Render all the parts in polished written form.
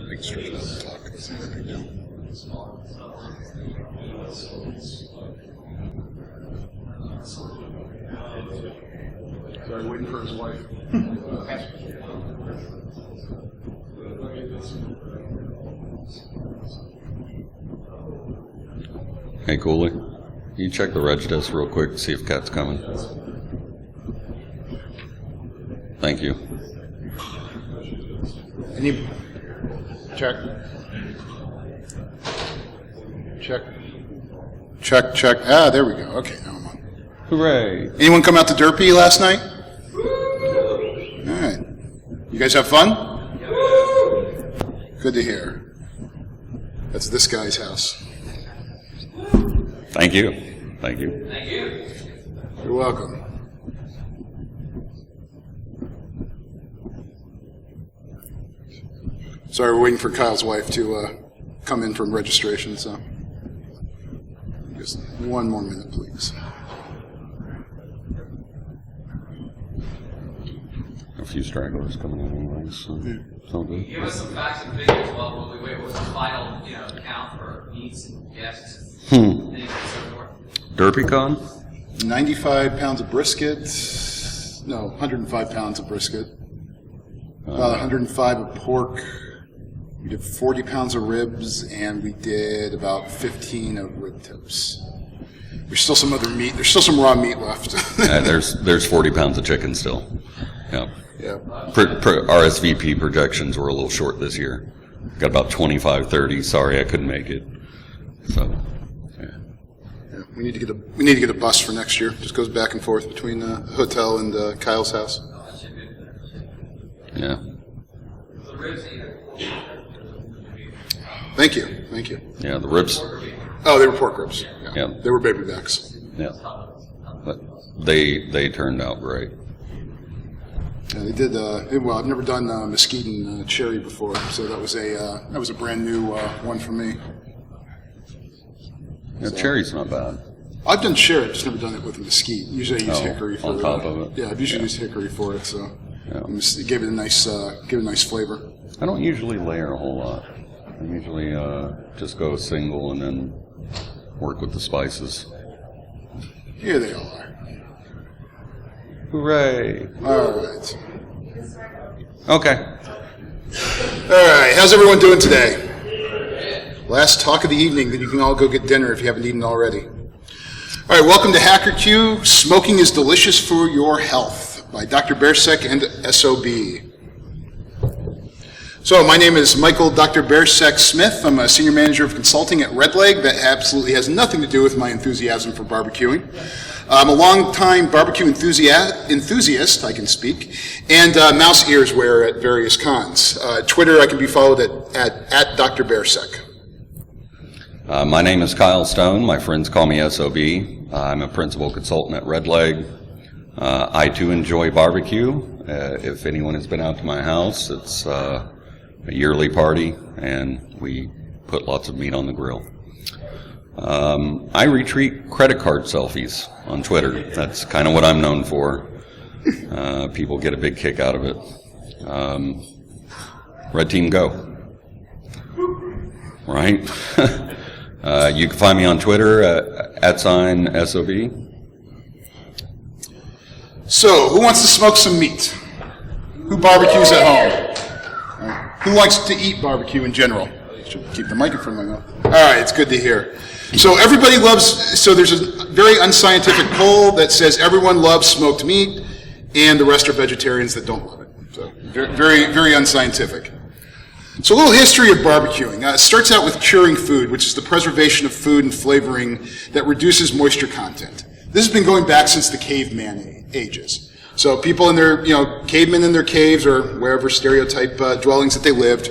big stretch of the clock. Sorry, waiting for his wife. Hey, Cooley, you check the reg desk real quick, see if Kat's coming. Thank you. Any check. Check. Ah, there we go. Okay, now I'm on. Hooray! Anyone come out to Derby last night? All right. You guys have fun? Good to hear. That's this guy's house. Thank you. Thank you. Thank you. You're welcome. Sorry, we're waiting for Kyle's wife to come in from registration, so just one more minute, please. A few stragglers coming in anyway, so it's all good. Give us some facts and figures while we wait. What's the final, count for meats and guests? Anything so forth? Derbycon? 95 pounds of brisket. No, 105 pounds of brisket. About 105 of pork. We did 40 pounds of ribs, and we did about 15 of rib tips. There's still some other meat. There's still some raw meat left. There's 40 pounds of chicken still. Yeah. Yeah. RSVP projections were a little short this year. Got about 25, 30. Sorry, I couldn't make it. So, yeah. We need to get a bus for next year. Just goes back and forth between the hotel and Kyle's house. Yeah. Thank you. Yeah, the ribs. Oh, they were pork ribs. Yeah. They were baby backs. Yeah. But they turned out great. Yeah, they did. Well, I've never done mesquite and cherry before, so that was a brand new one for me. Yeah, cherry's not bad. I've done cherry, I've just never done it with mesquite. Usually I use hickory for on top of it. Yeah, I've usually used hickory for it, so it gave it a nice flavor. I don't usually layer a whole lot. I usually just go single and then work with the spices. Here they all are. Hooray! All right. Okay. All right. How's everyone doing today? Last talk of the evening, then you can all go get dinner if you haven't eaten already. All right. Welcome to HackerQue. Smoking is delicious for your health by Dr. Bersek and SOB. So my name is Michael Dr. Bersek Smith. I'm a senior manager of consulting at Red Leg. That absolutely has nothing to do with my enthusiasm for barbecuing. I'm a long-time barbecue enthusiast, I can speak, and mouse ears wearer at various cons. Twitter, I can be followed at Dr. Bersek. My name is Kyle Stone. My friends call me SOB. I'm a principal consultant at Red Leg. I too enjoy barbecue. If anyone has been out to my house, it's a yearly party, and we put lots of meat on the grill. I retweet credit card selfies on Twitter. That's kind of what I'm known for. People get a big kick out of it. Red team go. Right? You can find me on Twitter at @SOB. So, who wants to smoke some meat? Who barbecues at home? Who likes to eat barbecue in general? Should keep the mic in front of my mouth. All right, it's good to hear. So everybody loves, so there's a very unscientific poll that says everyone loves smoked meat and the rest are vegetarians that don't love it. So very, very unscientific. So a little history of barbecuing. It starts out with curing food, which is the preservation of food and flavoring that reduces moisture content. This has been going back since the caveman ages. So people in their, cavemen in their caves or wherever stereotype dwellings that they lived,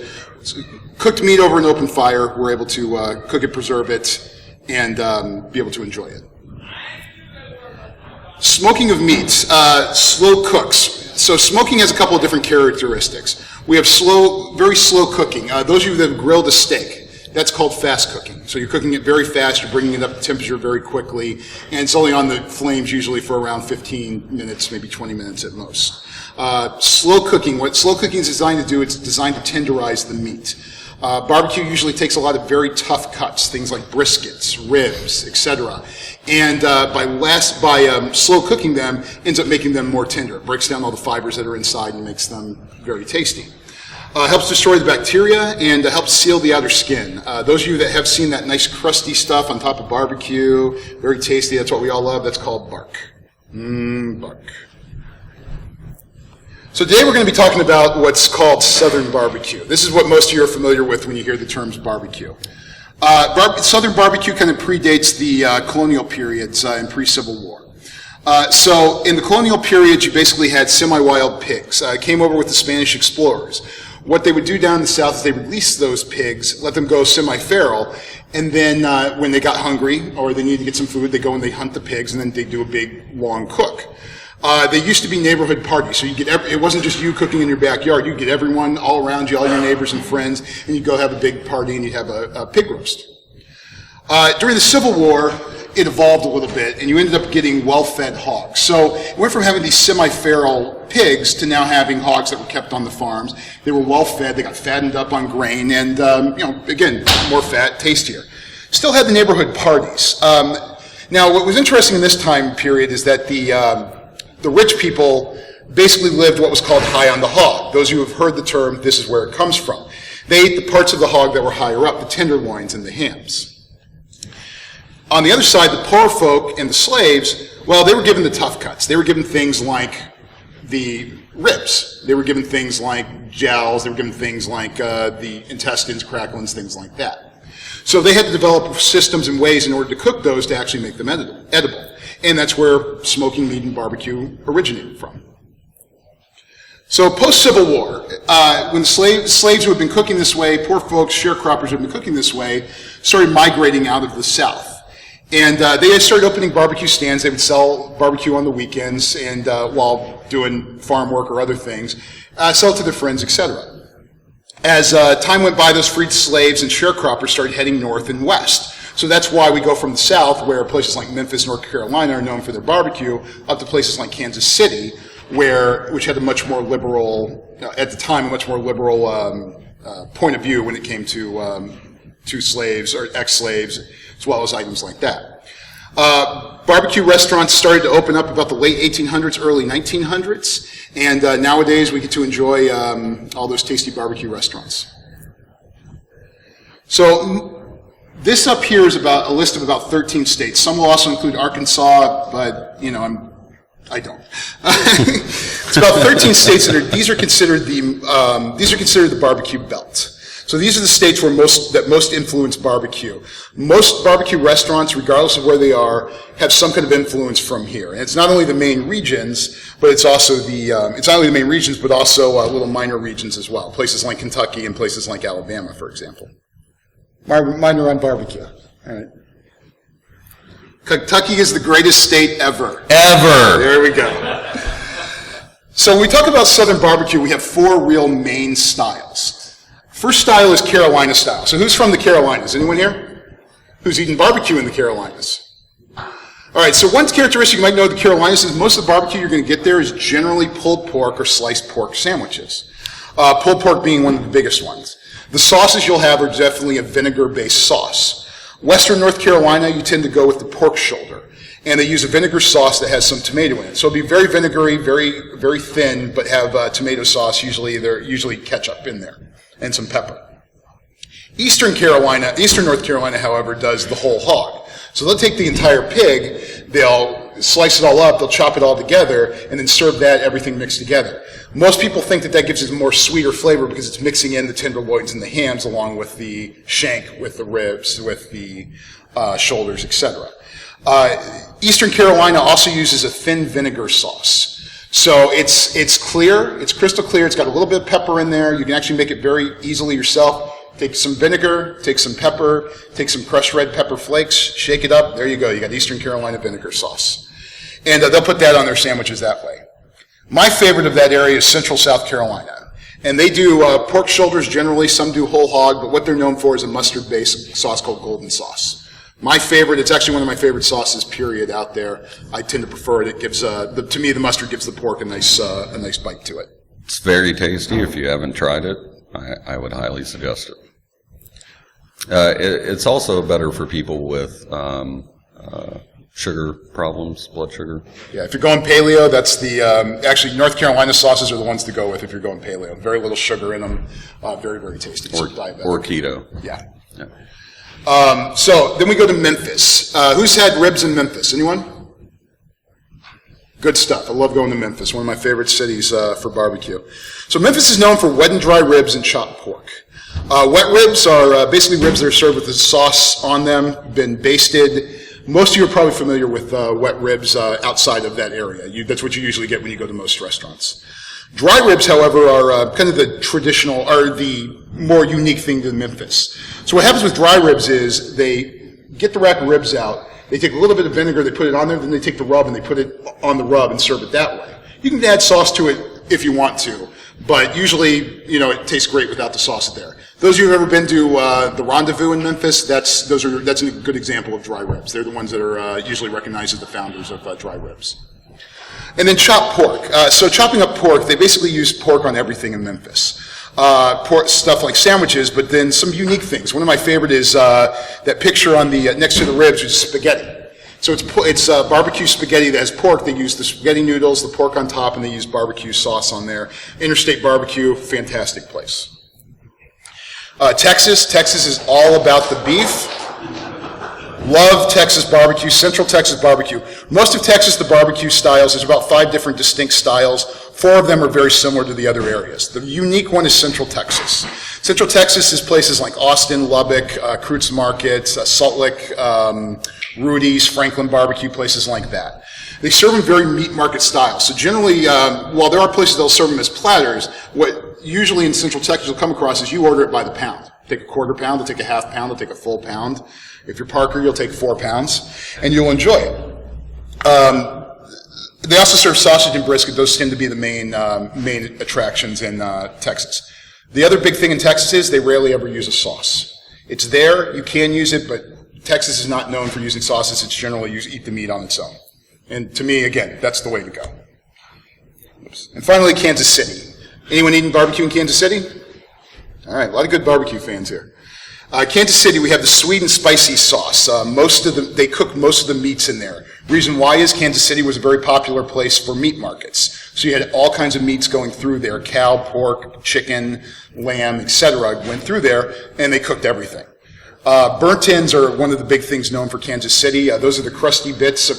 cooked meat over an open fire, were able to cook it, preserve it, and be able to enjoy it. Smoking of meats, slow cooks. So smoking has a couple of different characteristics. We have very slow cooking. Those of you that have grilled a steak, that's called fast cooking. So you're cooking it very fast, you're bringing it up to temperature very quickly, and it's only on the flames usually for around 15 minutes, maybe 20 minutes at most. Slow cooking. What slow cooking is designed to do, it's designed to tenderize the meat. Barbecue usually takes a lot of very tough cuts, things like briskets, ribs, etc. And by slow cooking them, ends up making them more tender. It breaks down all the fibers that are inside and makes them very tasty. Helps destroy the bacteria and helps seal the outer skin. Those of you that have seen that nice crusty stuff on top of barbecue, very tasty, that's what we all love, that's called bark. Bark. So today we're going to be talking about what's called Southern barbecue. This is what most of you are familiar with when you hear the terms barbecue. Southern barbecue kind of predates the colonial periods and pre-Civil War. So in the colonial period, you basically had semi-wild pigs. Came over with the Spanish explorers. What they would do down in the south is they release those pigs, let them go semi-feral, and then when they got hungry or they needed to get some food, they go and they hunt the pigs, and then they do a big, long cook. They used to be neighborhood parties, so you get it wasn't just you cooking in your backyard. You'd get everyone all around you, all your neighbors and friends, and you'd go have a big party and you'd have a pig roast. During the Civil War, it evolved a little bit, and you ended up getting well-fed hogs. So it went from having these semi-feral pigs to now having hogs that were kept on the farms. They were well-fed, they got fattened up on grain, and, again, more fat, tastier. Still had the neighborhood parties. Now, what was interesting in this time period is that the rich people basically lived what was called high on the hog. Those of you who have heard the term, this is where it comes from. They ate the parts of the hog that were higher up, the tenderloins and the hams. On the other side, the poor folk and the slaves, well, they were given the tough cuts. They were given things like the ribs. They were given things like jowls. They were given things like the intestines, cracklings, things like that. So they had to develop systems and ways in order to cook those to actually make them edible. And that's where smoking meat and barbecue originated from. So post-Civil War, when slaves who had been cooking this way, poor folks, sharecroppers who had been cooking this way, started migrating out of the South. And they started opening barbecue stands. They would sell barbecue on the weekends and while doing farm work or other things, sell it to their friends, etc. As time went by, those freed slaves and sharecroppers started heading north and west. So that's why we go from the south, where places like Memphis, North Carolina are known for their barbecue, up to places like Kansas City, which had a much more liberal, at the time, a much more liberal point of view when it came to slaves or ex-slaves, as well as items like that. Barbecue restaurants started to open up about the late 1800s, early 1900s, and nowadays we get to enjoy all those tasty barbecue restaurants. So this up here is about a list of about 13 states. Some will also include Arkansas, but I don't. It's about 13 states these are considered the barbecue belt. So these are the states that most influence barbecue. Most barbecue restaurants, regardless of where they are, have some kind of influence from here. And it's not only the main regions, but it's also it's not only the main regions, but also little minor regions as well. Places like Kentucky and places like Alabama, for example. Minor on barbecue. All right. Kentucky is the greatest state ever. Ever. There we go. So when we talk about Southern barbecue, we have four real main styles. First style is Carolina style. So who's from the Carolinas? Anyone here? Who's eaten barbecue in the Carolinas? All right, so one characteristic you might know of the Carolinas is most of the barbecue you're going to get there is generally pulled pork or sliced pork sandwiches. Pulled pork being one of the biggest ones. The sauces you'll have are definitely a vinegar-based sauce. Western North Carolina, you tend to go with the pork shoulder. And they use a vinegar sauce that has some tomato in it. So it'll be very vinegary, very, very thin, but have tomato sauce, usually ketchup in there, and some pepper. Eastern North Carolina, however, does the whole hog. So they'll take the entire pig, they'll slice it all up, they'll chop it all together, and then serve that, everything mixed together. Most people think that gives it a more sweeter flavor because it's mixing in the tenderloins and the hams along with the shank, with the ribs, with the shoulders, etc. Eastern Carolina also uses a thin vinegar sauce. So it's clear, it's crystal clear, it's got a little bit of pepper in there. You can actually make it very easily yourself. Take some vinegar, take some pepper, take some crushed red pepper flakes, shake it up, there you go, you got Eastern Carolina vinegar sauce. And they'll put that on their sandwiches that way. My favorite of that area is Central South Carolina. And they do pork shoulders generally, some do whole hog, but what they're known for is a mustard-based sauce called golden sauce. My favorite, it's actually one of my favorite sauces, period, out there. I tend to prefer it. It gives, to me, the mustard gives the pork a nice bite to it. It's very tasty. If you haven't tried it, I would highly suggest it. It's also better for people with sugar problems, blood sugar. Yeah, if you're going paleo, that's the, actually North Carolina sauces are the ones to go with if you're going paleo. Very little sugar in them, very, very tasty. Or keto. Yeah. So then we go to Memphis. Who's had ribs in Memphis? Anyone? Good stuff. I love going to Memphis, one of my favorite cities for barbecue. So Memphis is known for wet and dry ribs and chopped pork. Wet ribs are basically ribs that are served with the sauce on them, been basted. Most of you are probably familiar with wet ribs outside of that area. That's what you usually get when you go to most restaurants. Dry ribs, however, are kind of the traditional, or the more unique thing to Memphis. So what happens with dry ribs is they get the rack of ribs out, they take a little bit of vinegar, they put it on there, then they take the rub and they put it on the rub and serve it that way. You can add sauce to it if you want to, but usually, it tastes great without the sauce there. Those of you who have ever been to the Rendezvous in Memphis, that's a good example of dry ribs. They're the ones that are usually recognized as the founders of dry ribs. And then chopped pork. So chopping up pork, they basically use pork on everything in Memphis. Pork stuff like sandwiches, but then some unique things. One of my favorite is that picture on the next to the ribs, which is spaghetti. So it's barbecue spaghetti that has pork. They use the spaghetti noodles, the pork on top, and they use barbecue sauce on there. Interstate Barbecue, fantastic place. Texas is all about the beef. Love Texas barbecue, Central Texas barbecue. Most of Texas, the barbecue styles, there's about 5 different distinct styles. 4 of them are very similar to the other areas. The unique one is Central Texas. Central Texas is places like Austin, Lubbock, Kreutz Market, Salt Lick, Rudy's, Franklin Barbecue, places like that. They serve them very meat market style. So generally, while there are places that'll serve them as platters, what usually in Central Texas you'll come across is you order it by the pound. Take a quarter pound, they'll take a half pound, they'll take a full pound. If you're Parker, you'll take 4 pounds, and you'll enjoy it. They also serve sausage and brisket. Those tend to be the main attractions in Texas. The other big thing in Texas is they rarely ever use a sauce. It's there, you can use it, but Texas is not known for using sauces. It's generally eat the meat on its own. And to me, again, that's the way to go. Oops. And finally, Kansas City. Anyone eating barbecue in Kansas City? All right, a lot of good barbecue fans here. Kansas City, we have the sweet and spicy sauce. They cook most of the meats in there. Reason why is Kansas City was a very popular place for meat markets. So you had all kinds of meats going through there. Cow, pork, chicken, lamb, etc. went through there, and they cooked everything. Burnt ends are one of the big things known for Kansas City. Those are the crusty bits.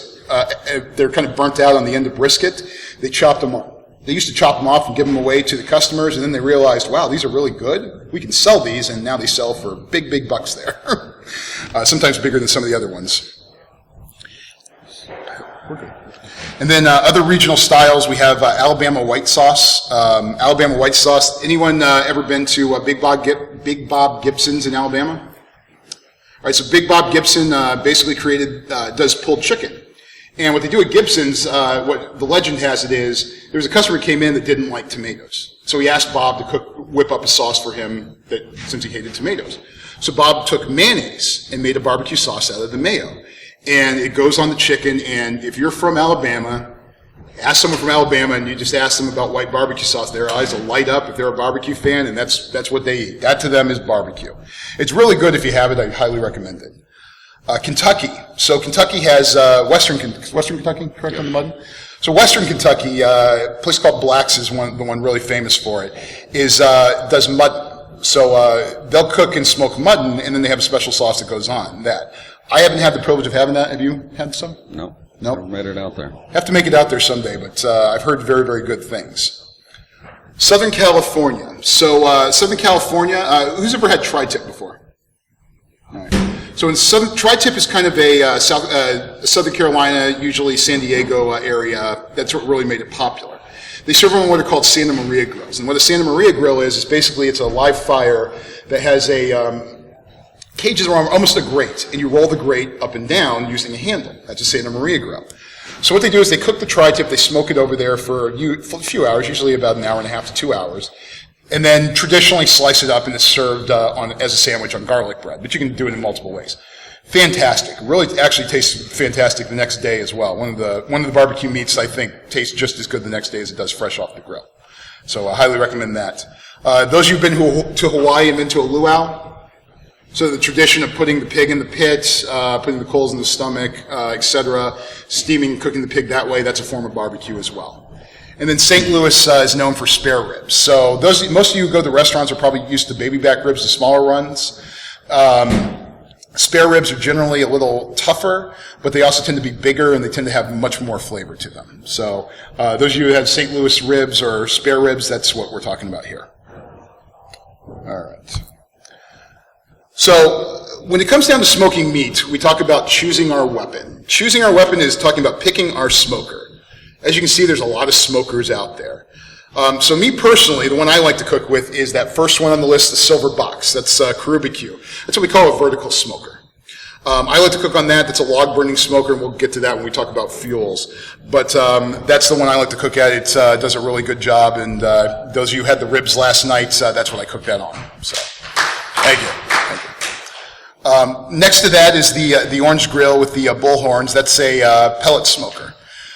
They're kind of burnt out on the end of brisket. They chopped them up. They used to chop them off and give them away to the customers, and then they realized, wow, these are really good. We can sell these, and now they sell for big, big bucks there. Sometimes bigger than some of the other ones. And then other regional styles, we have Alabama white sauce. Alabama white sauce. Anyone ever been to Big Bob Gibson's in Alabama? All right, so Big Bob Gibson basically does pulled chicken. And what they do at Gibson's, what the legend has it is, there was a customer who came in that didn't like tomatoes. So he asked Bob to whip up a sauce for him since he hated tomatoes. So Bob took mayonnaise and made a barbecue sauce out of the mayo. And it goes on the chicken, and if you're from Alabama, ask someone from Alabama and you just ask them about white barbecue sauce, their eyes will light up if they're a barbecue fan, and that's what they eat. That to them is barbecue. It's really good if you have it. I highly recommend it. Kentucky. So Kentucky has Western Kentucky, correct on the button? So Western Kentucky, a place called Black's is the one really famous for it, does mutton. So they'll cook and smoke mutton, and then they have a special sauce that goes on that. I haven't had the privilege of having that. Have you had some? No. Nope. Never made it out there. Have to make it out there someday, but I've heard very, very good things. Southern California. So Southern California, who's ever had tri-tip before? All right. So in tri-tip is kind of a Southern Carolina, usually San Diego area. That's what really made it popular. They serve on what are called Santa Maria grills. And what a Santa Maria grill is basically it's a live fire that has cages around almost a grate, and you roll the grate up and down using a handle. That's a Santa Maria grill. So what they do is they cook the tri-tip, they smoke it over there for a few hours, usually about an hour and a half to 2 hours. And then traditionally slice it up and it's served as a sandwich on garlic bread, but you can do it in multiple ways. fantastic. Really, actually tastes fantastic the next day as well. One of the barbecue meats I think tastes just as good the next day as it does fresh off the grill. So I highly recommend that. Those of you who've been to Hawaii and been to a luau, so the tradition of putting the pig in the pit, putting the coals in the stomach, etc., steaming, cooking the pig that way, that's a form of barbecue as well. And then St. Louis is known for spare ribs. So most of you who go to the restaurants are probably used to baby back ribs, the smaller ones. Spare ribs are generally a little tougher, but they also tend to be bigger and they tend to have much more flavor to them. So those of you who have St. Louis ribs or spare ribs, that's what we're talking about here. All right. So when it comes down to smoking meat, we talk about choosing our weapon. Choosing our weapon is talking about picking our smoker. As you can see, there's a lot of smokers out there. So me personally, the one I like to cook with is that first one on the list, the silver box. That's BBQ. That's what we call a vertical smoker. I like to cook on that. That's a log burning smoker, and we'll get to that when we talk about fuels. But that's the one I like to cook at. It does a really good job, and those of you who had the ribs last night, that's what I cooked that on. So, thank you. Next to that is the orange grill with the bull horns. That's a pellet smoker.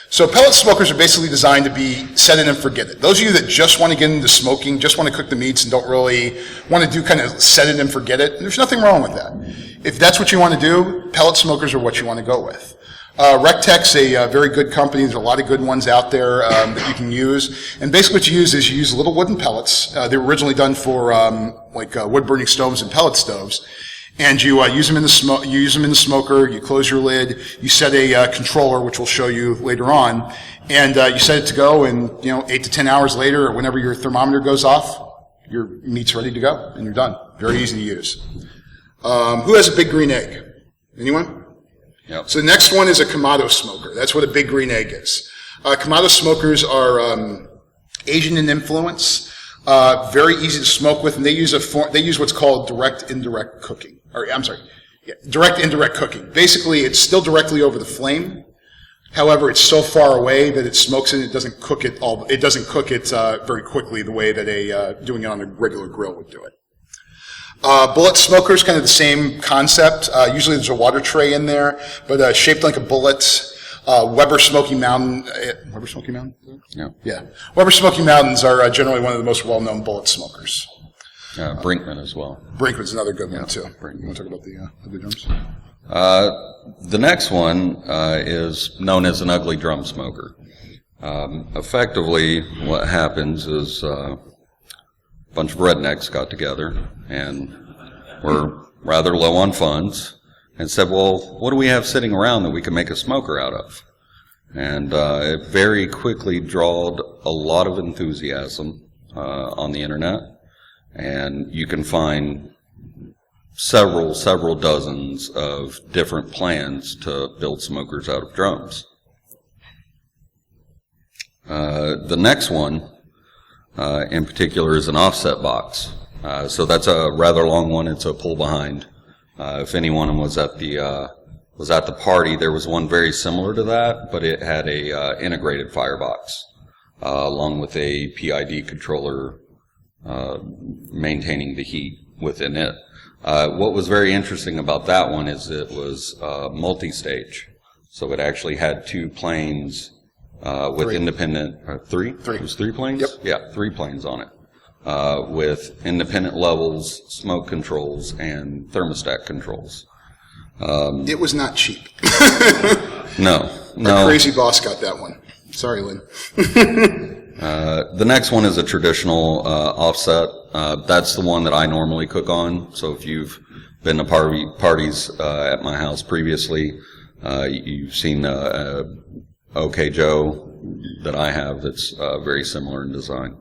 So pellet smokers are basically designed to be set it and forget it. Those of you that just want to get into smoking, just want to cook the meats and don't really want to do kind of set it and forget it, there's nothing wrong with that. If that's what you want to do, pellet smokers are what you want to go with. Rectech's a very good company. There's a lot of good ones out there that you can use. And basically what you use little wooden pellets. They were originally done for wood-burning stoves and pellet stoves. And you use them in the smoker. You close your lid. You set a controller, which we'll show you later on, and you set it to go. And 8 to 10 hours later, or whenever your thermometer goes off, your meat's ready to go, and you're done. Very easy to use. Who has a big green egg? Anyone? Yep. So the next one is a Kamado smoker. That's what a big green egg is. Kamado smokers are Asian in influence. Very easy to smoke with, and they use what's called direct indirect cooking. Direct indirect cooking. Basically, it's still directly over the flame. However, it's so far away that it smokes it. It doesn't cook it very quickly the way that doing it on a regular grill would do it. Bullet smokers, kind of the same concept. Usually, there's a water tray in there, but shaped like a bullet. Weber Smoky Mountain. Weber Smoky Mountain? Yeah. Weber Smoky Mountains are generally one of the most well-known bullet smokers. Brinkman as well. Brinkman's another good one, too. You want to talk about the drums? The next one is known as an ugly drum smoker. Effectively, what happens is a bunch of rednecks got together and were rather low on funds and said, well, what do we have sitting around that we can make a smoker out of? And it very quickly drawed a lot of enthusiasm on the internet. And you can find several dozens of different plans to build smokers out of drums. The next one, in particular, is an offset box. So that's a rather long one. It's a pull behind. If anyone was at the party, there was one very similar to that, but it had a integrated firebox along with a PID controller maintaining the heat within it. What was very interesting about that one is it was multi-stage. So it actually had two planes with independent... Three? It was 3 planes? Yep. Yeah, 3 planes on it. With independent levels, smoke controls, and thermostat controls. It was not cheap. No. Our crazy boss got that one. Sorry, Lynn. The next one is a traditional offset. That's the one that I normally cook on. So if you've been to parties at my house previously, you've seen OK Joe that I have that's very similar in design.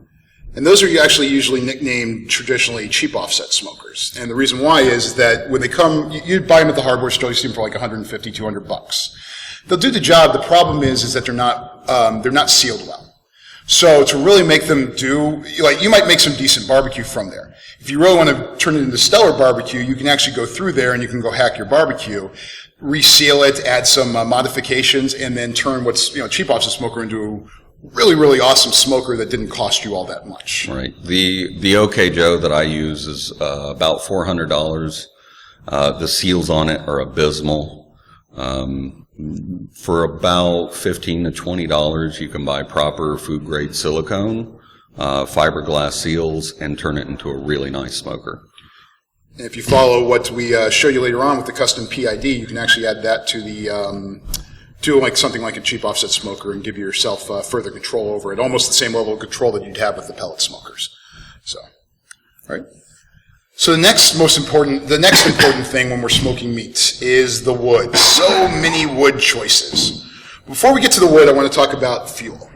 And those are actually usually nicknamed traditionally cheap offset smokers. And the reason why is that when they come, you buy them at the hardware store, you see them for like $150, $200. They'll do the job. The problem is that they're not sealed well. So to really make them do, you might make some decent barbecue from there. If you really want to turn it into stellar barbecue, you can actually go through there and you can go hack your barbecue, reseal it, add some modifications, and then turn what's cheap offset smoker into really, really awesome smoker that didn't cost you all that much. Right. The OK Joe that I use is about $400. The seals on it are abysmal. For about $15 to $20, you can buy proper food-grade silicone, fiberglass seals, and turn it into a really nice smoker. And if you follow what we show you later on with the custom PID, you can actually add that to the to like something like a cheap offset smoker and give yourself further control over it, almost the same level of control that you'd have with the pellet smokers. So, all right. So the next important thing when we're smoking meats is the wood. So many wood choices. Before we get to the wood, I want to talk about fuel.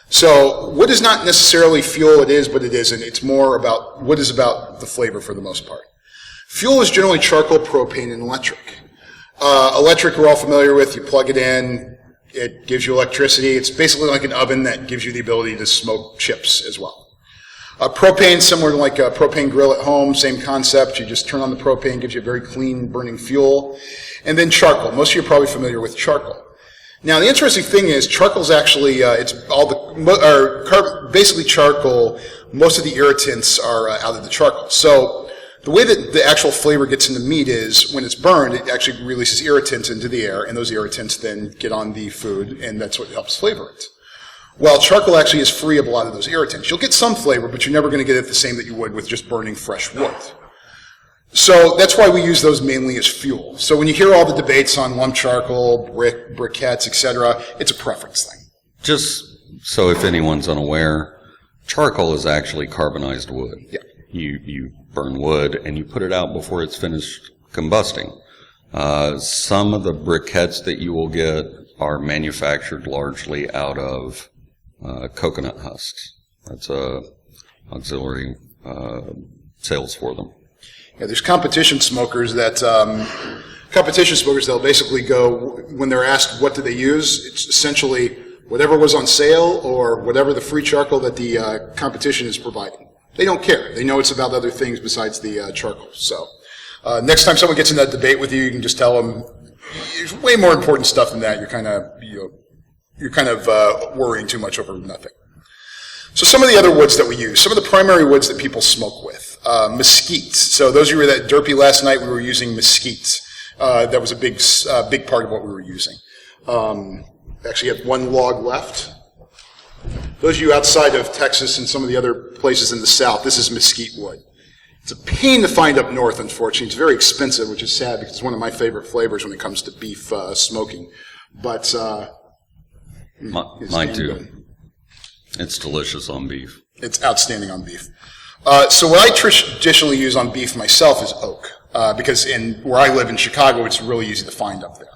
So wood is not necessarily fuel, it is, but it isn't. It's more about, wood is about the flavor for the most part. Fuel is generally charcoal, propane, and electric. Electric we're all familiar with. You plug it in, it gives you electricity. It's basically like an oven that gives you the ability to smoke chips as well. Propane, similar to like a propane grill at home, same concept. You just turn on the propane, gives you a very clean burning fuel. And then charcoal. Most of you are probably familiar with charcoal. Now, the interesting thing is charcoal's actually, it's all basically charcoal, most of the irritants are out of the charcoal. So the way that the actual flavor gets in the meat is when it's burned, it actually releases irritants into the air, and those irritants then get on the food, and that's what helps flavor it. Well, charcoal actually is free of a lot of those irritants. You'll get some flavor, but you're never going to get it the same that you would with just burning fresh wood. So that's why we use those mainly as fuel. So when you hear all the debates on lump charcoal, briquettes, etc., it's a preference thing. Just so if anyone's unaware, charcoal is actually carbonized wood. Yeah. You burn wood and you put it out before it's finished combusting. Some of the briquettes that you will get are manufactured largely out of coconut husks. That's auxiliary sales for them. Yeah, there's competition smokers that'll basically go, when they're asked what do they use, it's essentially whatever was on sale or whatever the free charcoal that the competition is providing. They don't care. They know it's about other things besides the charcoal. So next time someone gets in that debate with you, you can just tell them there's way more important stuff than that. You're kind of worrying too much over nothing. So some of the other woods that we use, some of the primary woods that people smoke with. Mesquite. So those of you who were at Derby last night, we were using mesquite. That was a big part of what we were using. Actually have one log left. Those of you outside of Texas and some of the other places in the South, this is mesquite wood. It's a pain to find up north, unfortunately. It's very expensive, which is sad because it's one of my favorite flavors when it comes to beef smoking. But mine too. Good. It's delicious on beef. It's outstanding on beef. So what I traditionally use on beef myself is oak, because where I live in Chicago, it's really easy to find up there.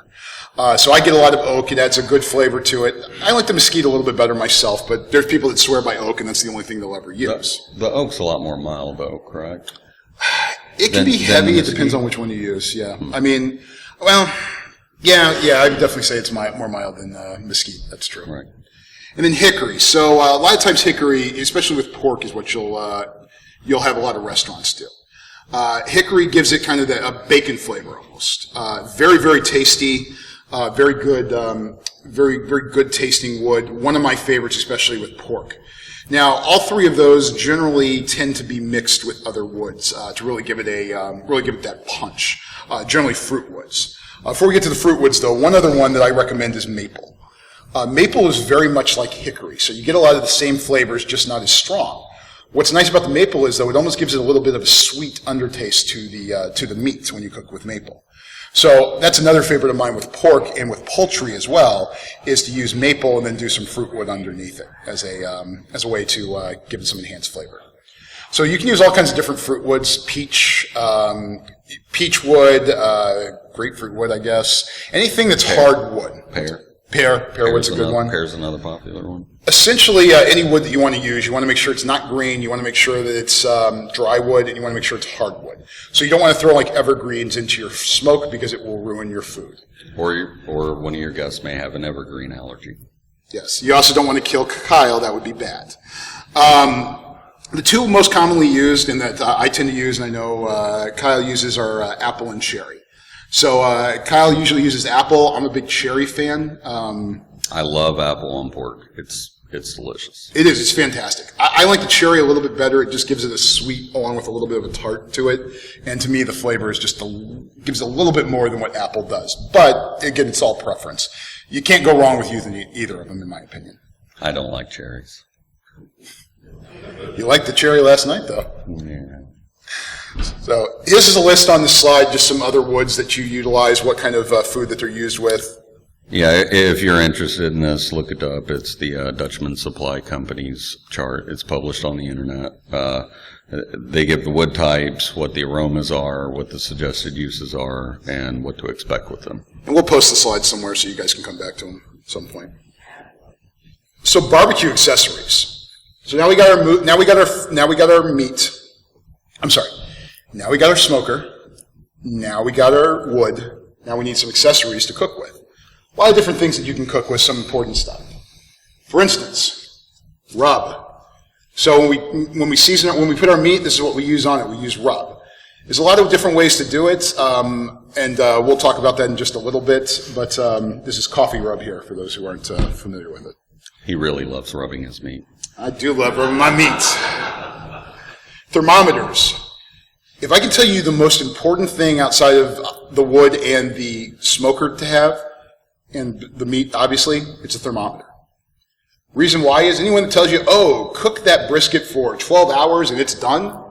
So I get a lot of oak. It adds a good flavor to it. I like the mesquite a little bit better myself, but there's people that swear by oak, and that's the only thing they'll ever use. The oak's a lot more mild oak, correct? It can be heavy. It depends on which one you use, yeah. I mean, well, yeah, I would definitely say it's more mild than mesquite. That's true. Right. And then hickory. So a lot of times hickory, especially with pork, is what you'll have a lot of restaurants do. Hickory gives it kind of a bacon flavor almost. Very, very tasty. Very good, very good tasting wood. One of my favorites, especially with pork. Now, all three of those generally tend to be mixed with other woods to really give it that punch. Generally, fruit woods. Before we get to the fruit woods, though, one other one that I recommend is maple. Maple is very much like hickory, so you get a lot of the same flavors, just not as strong. What's nice about the maple is, though, it almost gives it a little bit of a sweet undertaste to the meat when you cook with maple. So that's another favorite of mine with pork and with poultry as well, is to use maple and then do some fruit wood underneath it as a way to give it some enhanced flavor. So you can use all kinds of different fruit woods: peach wood, grapefruit wood, I guess. Anything that's hard wood. Pear wood's a good one. Pear's another popular one. Essentially, any wood that you want to use, you want to make sure it's not green, you want to make sure that it's dry wood, and you want to make sure it's hardwood. So you don't want to throw like evergreens into your smoke because it will ruin your food. Or one of your guests may have an evergreen allergy. Yes. You also don't want to kill Kyle. That would be bad. The two most commonly used, and that I tend to use, and I know Kyle uses, are apple and cherry. So Kyle usually uses apple. I'm a big cherry fan. I love apple on pork. It's it's delicious. It is. It's fantastic. I like the cherry a little bit better. It just gives it a sweet along with a little bit of a tart to it. And to me, the flavor is just gives a little bit more than what apple does. But again, it's all preference. You can't go wrong with using either of them, in my opinion. I don't like cherries. You liked the cherry last night, though. Yeah. So this is a list on the slide, just some other woods that you utilize, what kind of food that they're used with. Yeah, if you're interested in this, look it up. It's the Dutchman Supply Company's chart. It's published on the internet. They give the wood types, what the aromas are, what the suggested uses are, and what to expect with them. And we'll post the slides somewhere so you guys can come back to them at some point. So BBQ accessories. So now we got our meat. I'm sorry. Now we got our smoker. Now we got our wood. Now we need some accessories to cook with. A lot of different things that you can cook with, some important stuff. For instance, rub. So when we season it, when we put our meat, this is what we use on it. We use rub. There's a lot of different ways to do it, and we'll talk about that in just a little bit. But this is coffee rub here for those who aren't familiar with it. He really loves rubbing his meat. I do love rubbing my meat. Thermometers. If I can tell you the most important thing outside of the wood and the smoker to have, and the meat, obviously, it's a thermometer. Reason why is anyone that tells you, oh, cook that brisket for 12 hours and it's done?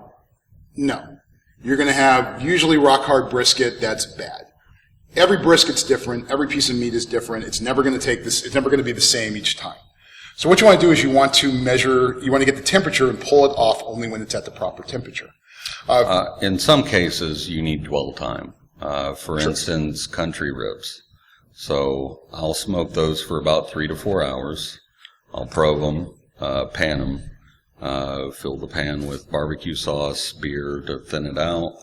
No. You're going to have usually rock hard brisket that's bad. Every brisket's different. Every piece of meat is different. It's never going to be the same each time. So what you want to do is you want to get the temperature and pull it off only when it's at the proper temperature. In some cases, you need dwell time. For instance, country ribs. So I'll smoke those for about 3 to 4 hours. I'll probe them, pan them, fill the pan with barbecue sauce, beer to thin it out,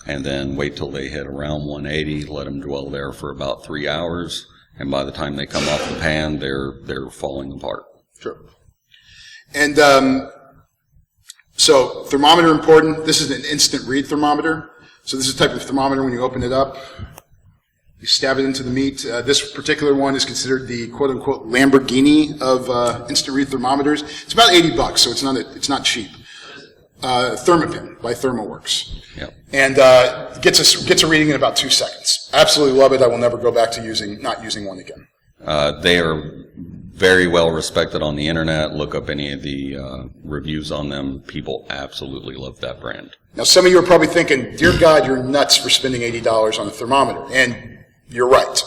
and then wait till they hit around 180, let them dwell there for about 3 hours, and by the time they come off the pan, they're falling apart. Sure. And so thermometer important. This is an instant read thermometer. So this is the type of thermometer when you open it up, you stab it into the meat. This particular one is considered the quote-unquote Lamborghini of instant read thermometers. It's about $80, so it's not cheap. Thermopin by ThermoWorks. Yep. And gets a reading in about 2 seconds. Absolutely love it. I will never go back to not using one again. They are very well respected on the internet. Look up any of the reviews on them. People absolutely love that brand. Now, some of you are probably thinking, dear God, you're nuts for spending $80 on a thermometer. And you're right.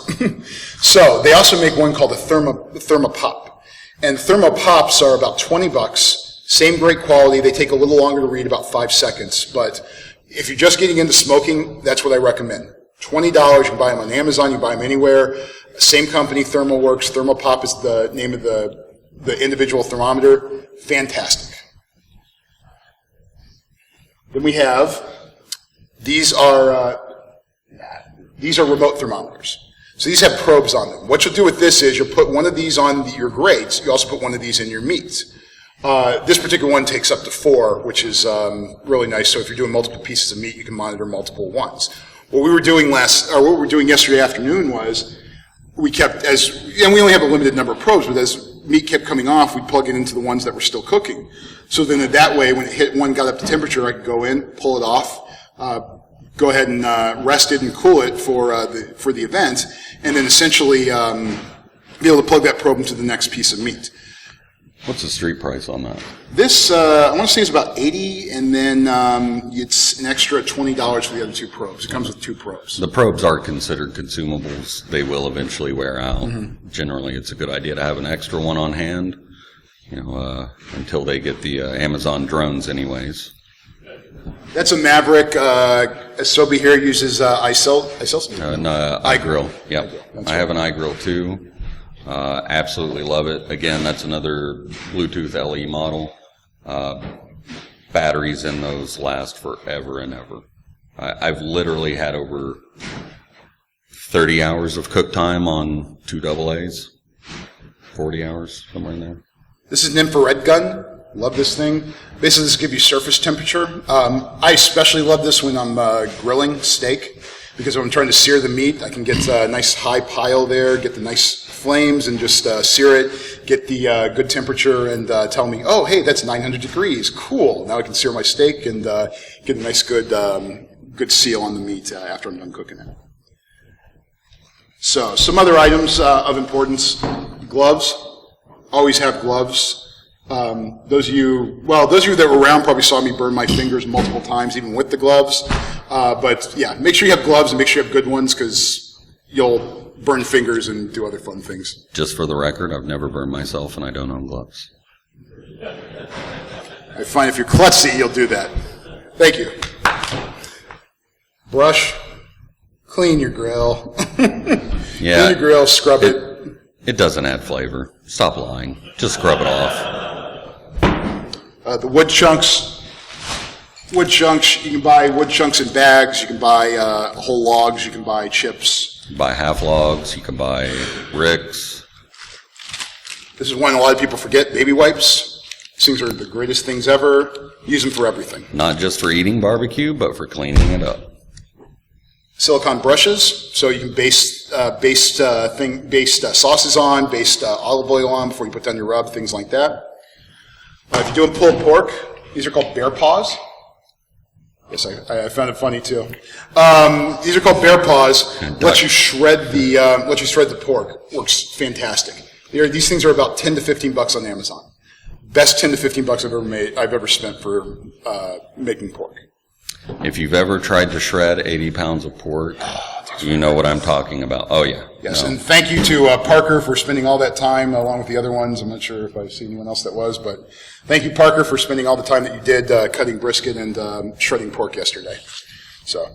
So they also make one called a Thermopop. And Thermopops are about $20. Same great quality. They take a little longer to read, about 5 seconds. But if you're just getting into smoking, that's what I recommend. $20, you can buy them on Amazon, you buy them anywhere. Same company, ThermoWorks. Thermopop is the name of the individual thermometer. Fantastic. Then we have, these are remote thermometers. So these have probes on them. What you'll do with this is you'll put one of these on your grates. You also put one of these in your meat. This particular one takes up to 4, which is really nice. So if you're doing multiple pieces of meat, you can monitor multiple ones. What we were doing yesterday afternoon was we only have a limited number of probes, but as meat kept coming off, we'd plug it into the ones that were still cooking. So then that way, when one got up to temperature, I could go in, pull it off, go ahead and rest it and cool it for the event, and then essentially be able to plug that probe into the next piece of meat. What's the street price on that? This, I want to say, is about $80, and then it's an extra $20 for the other 2 probes. It comes with 2 probes. The probes are considered consumables. They will eventually wear out. Mm-hmm. Generally, it's a good idea to have an extra one on hand, until they get the Amazon drones anyways. That's a Maverick. Sobe here uses iCell. iGrill. Yep. I have an iGrill too. Absolutely love it. Again, that's another Bluetooth LE model. Batteries in those last forever and ever. I've literally had over 30 hours of cook time on 2 AA's. 40 hours, somewhere in there. This is an infrared gun. Love this thing. Basically, this gives you surface temperature. I especially love this when I'm grilling steak, because when I'm trying to sear the meat, I can get a nice high pile there, get the nice flames, and just sear it. get the good temperature and tell me, oh, hey, that's 900 degrees. Cool. Now I can sear my steak and get a nice good seal on the meat after I'm done cooking it. So some other items of importance: gloves. Always have gloves. Those of you that were around probably saw me burn my fingers multiple times, even with the gloves. But yeah, make sure you have gloves and make sure you have good ones, because you'll burn fingers and do other fun things. Just for the record, I've never burned myself and I don't own gloves. I find if you're klutzy, you'll do that. Thank you. Brush. Clean your grill. Yeah. Clean your grill, scrub it. It doesn't add flavor. Stop lying. Just scrub it off. The wood chunks, you can buy wood chunks in bags, you can buy whole logs, you can buy chips. You buy half logs, you can buy ricks. This is one a lot of people forget: baby wipes. These things are the greatest things ever. Use them for everything. Not just for eating barbecue, but for cleaning it up. Silicone brushes, so you can baste sauces on, baste olive oil on before you put down your rub, things like that. If you're doing pulled pork, these are called bear paws. Yes, I found it funny too. These are called bear paws. Let you shred the pork. Works fantastic. These things are about $10 to $15 on Amazon. Best $10 to $15 I've ever spent for making pork. If you've ever tried to shred 80 pounds of pork, you know what I'm talking about. Oh, yeah. Yes, No. and thank you to Parker for spending all that time along with the other ones. I'm not sure if I've seen anyone else that was, but thank you, Parker, for spending all the time that you did cutting brisket and shredding pork yesterday. So,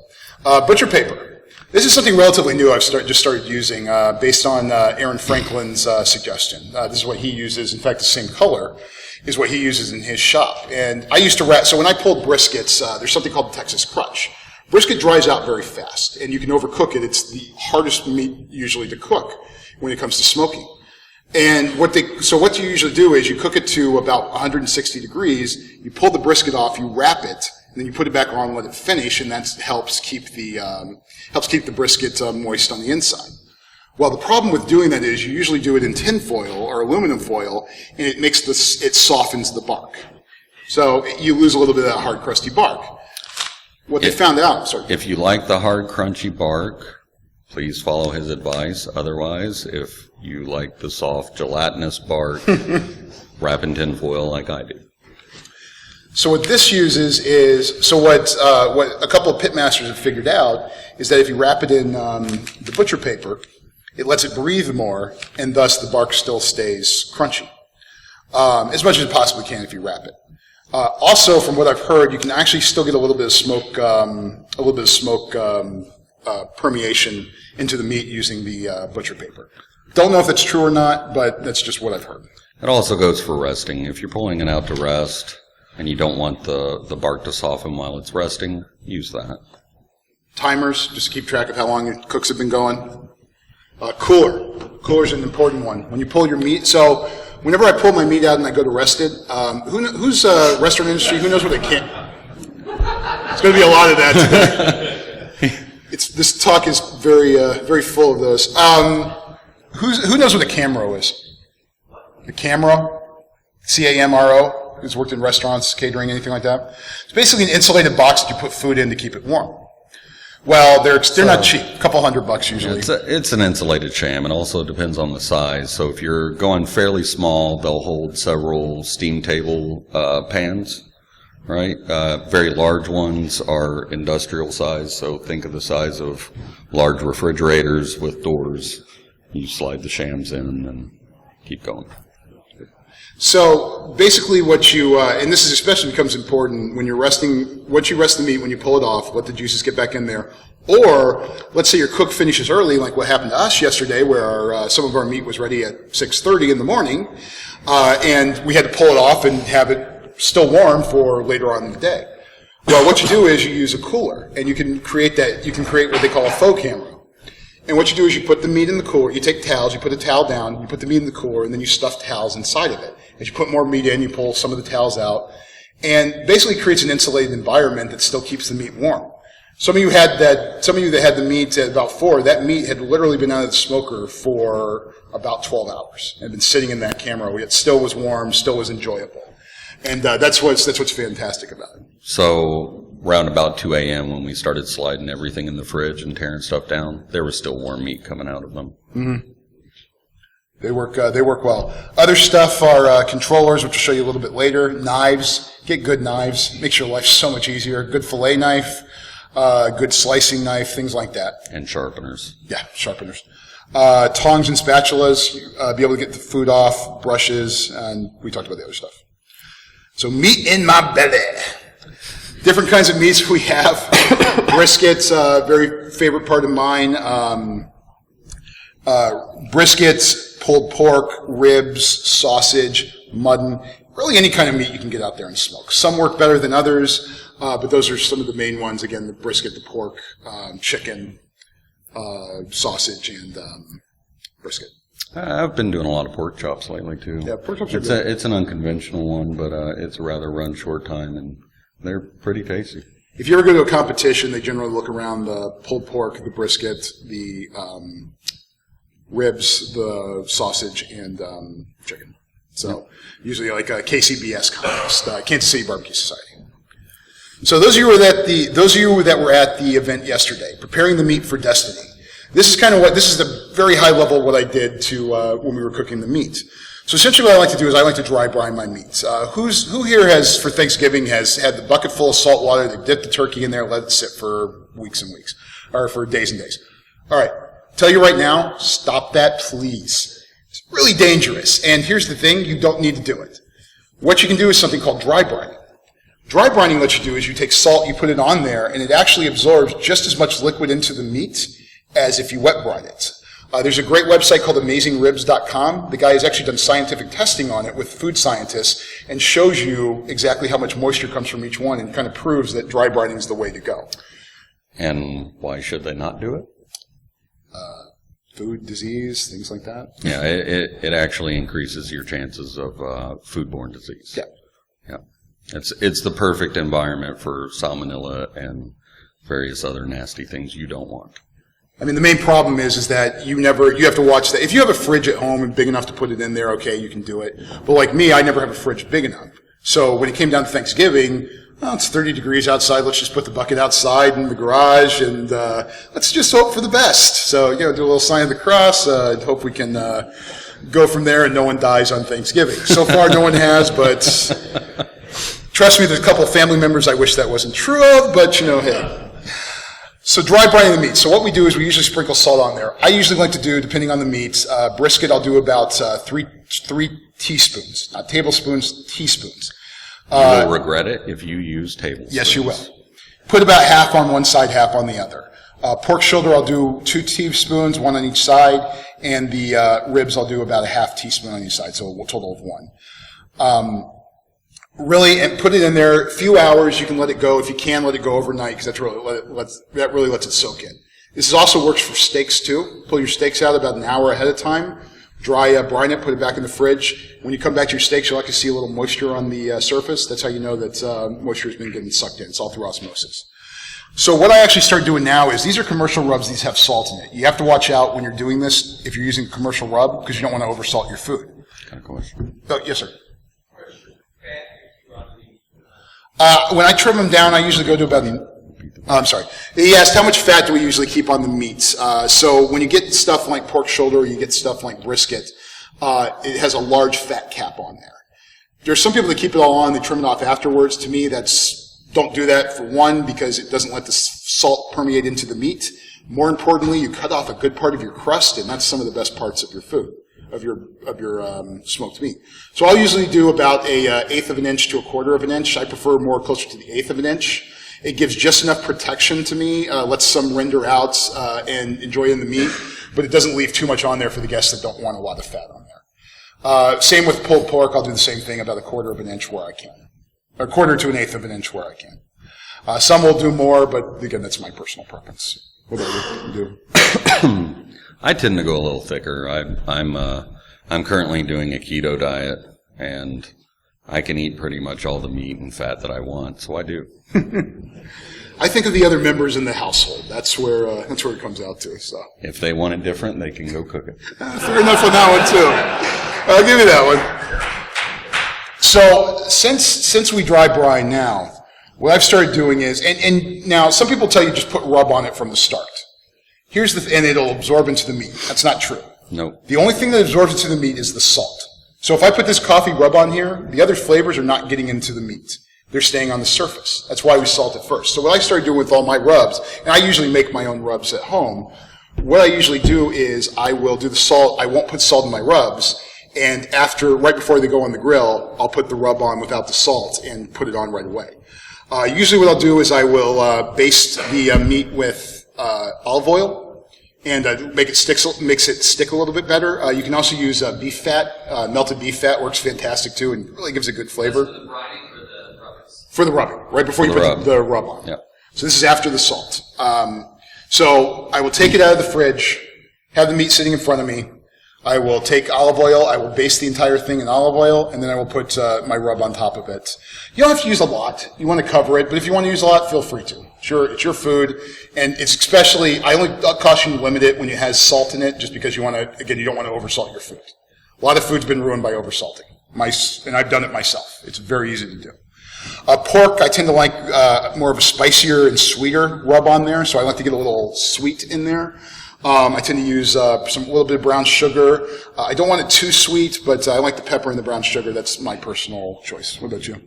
butcher paper. This is something relatively new I've just started using based on Aaron Franklin's suggestion. This is what he uses. In fact, the same color is what he uses in his shop. And I used to wrap, so when I pulled briskets, there's something called the Texas Crunch. Brisket dries out very fast, and you can overcook it. It's the hardest meat usually to cook when it comes to smoking. And what you usually do is you cook it to about 160 degrees, you pull the brisket off, you wrap it, and then you put it back on and let it finish, and that helps keep the brisket moist on the inside. Well, the problem with doing that is you usually do it in tin foil or aluminum foil, and it softens the bark. So you lose a little bit of that hard, crusty bark. What they found out, if you like the hard, crunchy bark, please follow his advice. Otherwise, if you like the soft, gelatinous bark, wrap in tin foil like I do. So what this uses is, what a couple of pitmasters have figured out is that if you wrap it in the butcher paper, it lets it breathe more, and thus the bark still stays crunchy. As much as it possibly can if you wrap it. Also, from what I've heard, you can actually still get a little bit of smoke permeation into the meat using the butcher paper. Don't know if that's true or not, but that's just what I've heard. It also goes for resting. If you're pulling it out to rest and you don't want the bark to soften while it's resting, use that. Timers, just to keep track of how long your cooks have been going. Cooler's an important one. When you pull your meat, so whenever I pull my meat out and I go to rest it, who's restaurant industry? Who knows what they can? It's going to be a lot of that today. This talk is very full of those. Who knows what a camro is? A camro, CAMRO, who's worked in restaurants, catering, anything like that. It's basically an insulated box that you put food in to keep it warm. Well, they're not cheap. A couple $100 usually. It's an insulated sham. It also depends on the size. So if you're going fairly small, they'll hold several steam table pans, right? Very large ones are industrial size. So think of the size of large refrigerators with doors. You slide the shams in and keep going. So basically what you, and this is especially becomes important when you're resting, once you rest the meat, when you pull it off, let the juices get back in there. Or, let's say your cook finishes early, like what happened to us yesterday, where some of our meat was ready at 6:30 in the morning, and we had to pull it off and have it still warm for later on in the day. Well, what you do is you use a cooler, and you can create what they call a faux camera. And what you do is you put the meat in the cooler, you take towels, you put the towel down, you put the meat in the cooler, and then you stuff towels inside of it. As you put more meat in, you pull some of the towels out, and basically creates an insulated environment that still keeps the meat warm. Some of you that had the meat at about 4, that meat had literally been out of the smoker for about 12 hours and been sitting in that camera. It still was warm, still was enjoyable. And that's what's fantastic about it. So around about 2 a.m. when we started sliding everything in the fridge and tearing stuff down, there was still warm meat coming out of them. Mm-hmm. They work well. Other stuff are controllers, which I'll show you a little bit later. Knives. Get good knives. Makes your life so much easier. Good fillet knife, good slicing knife, things like that. And sharpeners. Yeah, sharpeners. Tongs and spatulas, be able to get the food off, brushes, and we talked about the other stuff. So meat in my belly. Different kinds of meats we have. Briskets, very favorite part of mine. Briskets, pulled pork, ribs, sausage, mutton, really any kind of meat you can get out there and smoke. Some work better than others, but those are some of the main ones. Again, the brisket, the pork, chicken, sausage, and brisket. I've been doing a lot of pork chops lately, too. Yeah, pork chops are good. It's an unconventional one, but it's a rather run short time, and they're pretty tasty. If you ever go to a competition, they generally look around the pulled pork, the brisket, the ribs, the sausage, and chicken. So usually like a KCBS contest, Kansas City Barbecue Society. So those of you that were at the event yesterday, preparing the meat for destiny. This is the very high level of what I did when we were cooking the meat. So essentially what I like to do is I like to dry brine my meats. Who here has, for Thanksgiving, has had the bucket full of salt water, they dipped the turkey in there, let it sit for weeks and weeks, or for days and days. All right. Tell you right now, stop that, please. It's really dangerous. And here's the thing, you don't need to do it. What you can do is something called dry brining. Dry brining, what you do is you take salt, you put it on there, and it actually absorbs just as much liquid into the meat as if you wet brine it. There's a great website called AmazingRibs.com. The guy has actually done scientific testing on it with food scientists and shows you exactly how much moisture comes from each one and kind of proves that dry brining is the way to go. And why should they not do it? Food, disease, things like that. Yeah, it actually increases your chances of foodborne disease. Yeah. Yeah. It's the perfect environment for salmonella and various other nasty things you don't want. I mean, the main problem is that you have to watch that. If you have a fridge at home and big enough to put it in there, okay, you can do it. But like me, I never have a fridge big enough. So when it came down to Thanksgiving, well, it's 30 degrees outside. Let's just put the bucket outside in the garage and let's just hope for the best. So, do a little sign of the cross. Hope we can go from there and no one dies on Thanksgiving. So far, no one has, but trust me, there's a couple of family members I wish that wasn't true of, but, hey. So dry brining the meat. So what we do is we usually sprinkle salt on there. I usually like to do, depending on the meat, brisket I'll do about three teaspoons. Not tablespoons, teaspoons. You will regret it if you use tablespoons. Yes, you will. Put about half on one side, half on the other. Pork shoulder, I'll do 2 teaspoons, 1 on each side, and the ribs, I'll do about a half teaspoon on each side, so a total of 1. Really, and put it in there a few hours. You can let it go. If you can, let it go overnight, because that really lets it soak in. This also works for steaks, too. Pull your steaks out about an hour ahead of time. Dry brine it, put it back in the fridge. When you come back to your steaks, you'll like to see a little moisture on the surface. That's how you know that moisture has been getting sucked in. It's all through osmosis. So what I actually start doing now is, these are commercial rubs. These have salt in it. You have to watch out when you're doing this, if you're using a commercial rub, because you don't want to oversalt your food. Kind of question. Oh, yes, sir. When I trim them down, I usually go to about I'm sorry. He asked, how much fat do we usually keep on the meats? So when you get stuff like pork shoulder, or you get stuff like brisket, it has a large fat cap on there. There's some people that keep it all on, they trim it off afterwards. To me, don't do that, for one, because it doesn't let the salt permeate into the meat. More importantly, you cut off a good part of your crust, and that's some of the best parts of your food, of your smoked meat. So I'll usually do about a 1/8 of an inch to 1/4 of an inch. I prefer more closer to the 1/8 of an inch. It gives just enough protection to me, lets some render out and enjoy in the meat, but it doesn't leave too much on there for the guests that don't want a lot of fat on there. Same with pulled pork. I'll do the same thing, about a 1/4 of an inch where I can, or 1/4 to an 1/8 of an inch where I can. Some will do more, but again, that's my personal preference. Whatever you do. I tend to go a little thicker. I'm currently doing a keto diet, and I can eat pretty much all the meat and fat that I want, so I do. I think of the other members in the household. That's where it comes out to. So If they want it different, they can go cook it. fair enough on that one too. I'll give you that one. So since we dry brine now, what I've started doing is, and now some people tell you just put rub on it from the start. And it'll absorb into the meat. That's not true. Nope. The only thing that absorbs into the meat is the salt. So if I put this coffee rub on here, the other flavors are not getting into the meat. They're staying on the surface. That's why we salt it first. So what I started doing with all my rubs, and I usually make my own rubs at home, what I usually do is I will do the salt. I won't put salt in my rubs. And right before they go on the grill, I'll put the rub on without the salt and put it on right away. Usually what I'll do is I will baste the meat with olive oil and makes it stick a little bit better. You can also use beef fat. Melted beef fat works fantastic too and really gives a good flavor. For the brining or the rubbings? For the rubbing, right before you put the rub on. Yep. So this is after the salt. So I will take it out of the fridge, have the meat sitting in front of me. I will take olive oil, I will baste the entire thing in olive oil, and then I will put my rub on top of it. You don't have to use a lot. You want to cover it, but if you want to use a lot, feel free to. It's your food, and it's especially, I only caution you to limit it when it has salt in it, just because you don't want to oversalt your food. A lot of food's been ruined by oversalting, and I've done it myself. It's very easy to do. Pork, I tend to like more of a spicier and sweeter rub on there, so I like to get a little sweet in there. I tend to use a little bit of brown sugar. I don't want it too sweet, but I like the pepper and the brown sugar. That's my personal choice. What about you?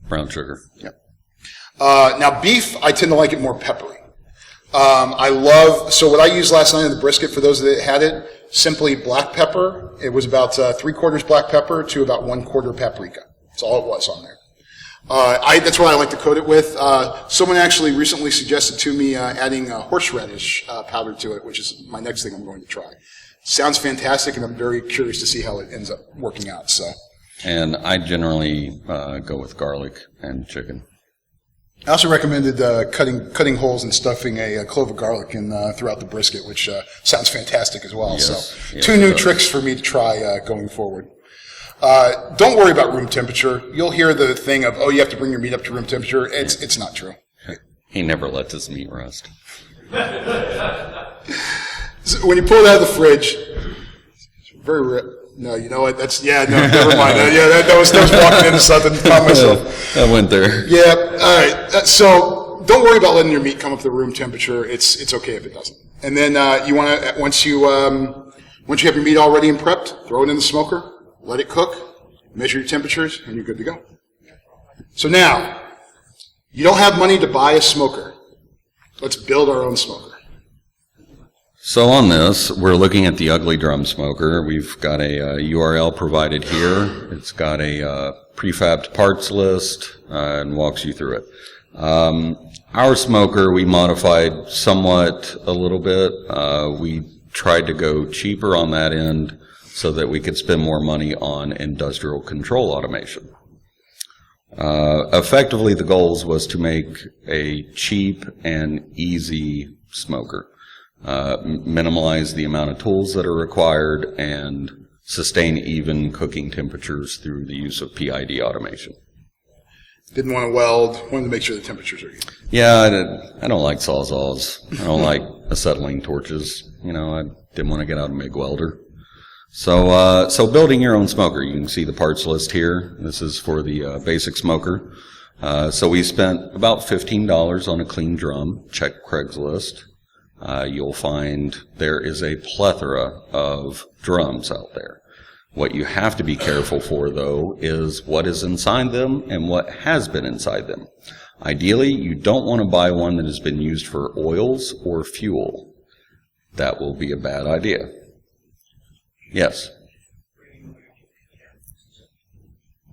Brown sugar. Yeah. Now beef, I tend to like it more peppery. So what I used last night on the brisket, for those that had it, simply black pepper. It was about 3/4 black pepper to about 1/4 paprika. That's all it was on there. That's what I like to coat it with. Someone actually recently suggested to me adding horseradish powder to it, which is my next thing I'm going to try. Sounds fantastic, and I'm very curious to see how it ends up working out. So, And I generally go with garlic and chicken. I also recommended cutting holes and stuffing a clove of garlic in throughout the brisket, which sounds fantastic as well. Yes, So, two new tricks for me to try going forward. Don't worry about room temperature. You'll hear the thing of, you have to bring your meat up to room temperature. It's not true. He never lets his meat rust. So when you pull it out of the fridge, no, you know what? Never mind. That was walking into something. Caught myself. I went there. Yeah, all right. So don't worry about letting your meat come up to room temperature. It's okay if it doesn't. And then you want to, once you have your meat all ready and prepped, throw it in the smoker. Let it cook, measure your temperatures, and you're good to go. So now, you don't have money to buy a smoker. Let's build our own smoker. So on this, we're looking at the Ugly Drum Smoker. We've got a URL provided here. It's got a prefabbed parts list and walks you through it. Our smoker we modified somewhat a little bit. We tried to go cheaper on that end, so that we could spend more money on industrial control automation. Effectively, the goals was to make a cheap and easy smoker, minimize the amount of tools that are required, and sustain even cooking temperatures through the use of PID automation. Didn't want to weld, wanted to make sure the temperatures are even. Yeah, I don't like Sawzalls. I don't like acetylene torches. I didn't want to get out a MIG welder. So building your own smoker, you can see the parts list here. This is for the basic smoker. So we spent about $15 on a clean drum. Check Craigslist. You'll find there is a plethora of drums out there. What you have to be careful for, though, is what is inside them and what has been inside them. Ideally, you don't want to buy one that has been used for oils or fuel. That will be a bad idea. Yes.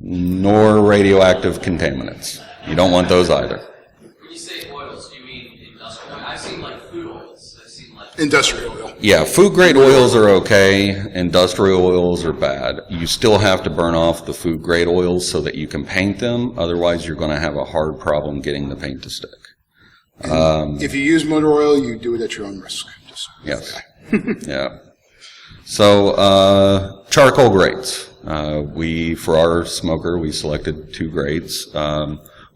Nor radioactive contaminants. You don't want those either. When you say oils, do you mean industrial? I've seen food oils. I've seen industrial oil. Yeah, food grade oils are okay. Industrial oils are bad. You still have to burn off the food grade oils so that you can paint them. Otherwise, you're going to have a hard problem getting the paint to stick. If you use motor oil, you do it at your own risk. Yes. Yeah. So, charcoal grates. For our smoker, we selected 2 grates.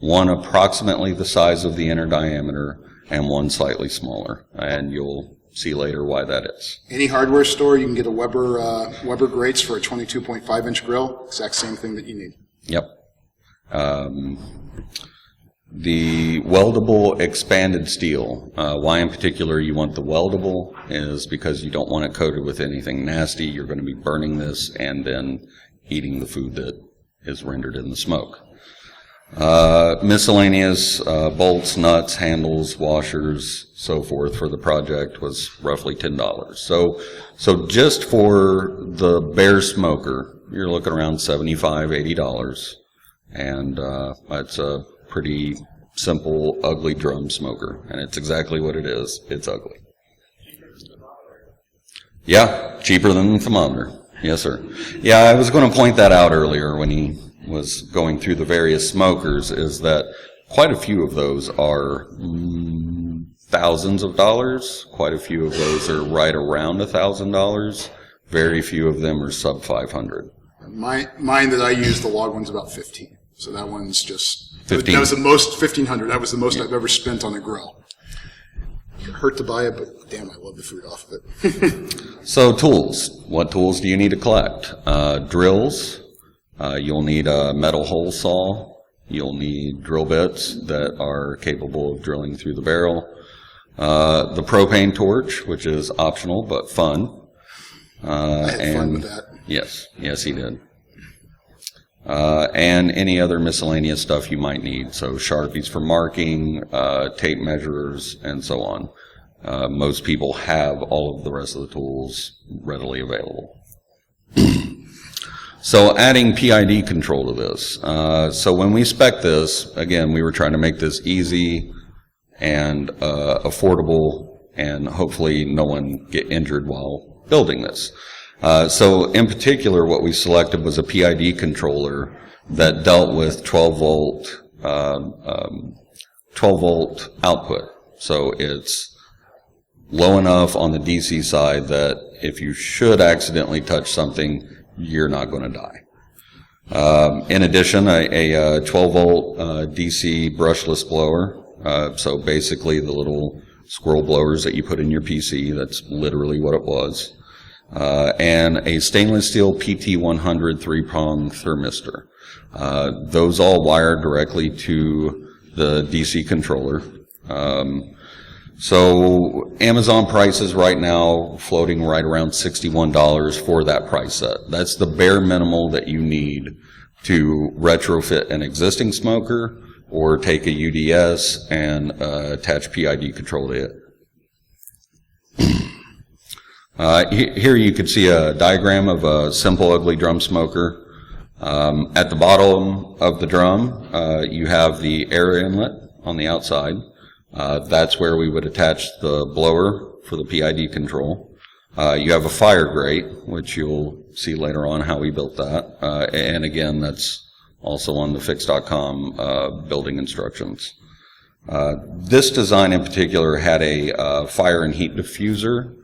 one approximately the size of the inner diameter and one slightly smaller, and you'll see later why that is. Any hardware store, you can get a Weber grates for a 22.5-inch grill. Exact same thing that you need. Yep. The weldable expanded steel, why in particular you want the weldable is because you don't want it coated with anything nasty. You're going to be burning this and then eating the food that is rendered in the smoke. Miscellaneous bolts, nuts, handles, washers, so forth for the project was roughly $10. So just for the bare smoker, you're looking around $75, $80, and that's a pretty simple, ugly drum smoker, and it's exactly what it is. It's ugly. Yeah, cheaper than the thermometer. Yes, sir. Yeah, I was going to point that out earlier when he was going through the various smokers, is that quite a few of those are thousands of dollars. Quite a few of those are right around $1,000. Very few of them are sub 500. Mine that I use, the log one's about 15. So that one's just 15. That was the most 1,500. That was the most I've ever spent on a grill. It hurt to buy it, but damn, I love the food off of it. So tools. What tools do you need to collect? Drills. You'll need a metal hole saw. You'll need drill bits that are capable of drilling through the barrel. The propane torch, which is optional but fun. I had fun with that. Yes, he did. And any other miscellaneous stuff you might need. So Sharpies for marking, tape measurers, and so on. Most people have all of the rest of the tools readily available. So adding PID control to this. So when we spec this, again, we were trying to make this easy and affordable, and hopefully no one get injured while building this. So in particular, what we selected was a PID controller that dealt with 12 volt output. So it's low enough on the DC side that if you should accidentally touch something, you're not going to die. In addition, a 12 volt DC brushless blower. So basically the little squirrel blowers that you put in your PC, that's literally what it was. And a stainless steel PT100 3-prong thermistor. Those all wire directly to the DC controller. So Amazon prices right now floating right around $61 for that price set. That's the bare minimal that you need to retrofit an existing smoker or take a UDS and attach PID control to it. Here you can see a diagram of a simple ugly drum smoker. At the bottom of the drum, you have the air inlet on the outside. That's where we would attach the blower for the PID control. You have a fire grate, which you'll see later on how we built that. And again, that's also on the fix.com building instructions. This design in particular had a fire and heat diffuser.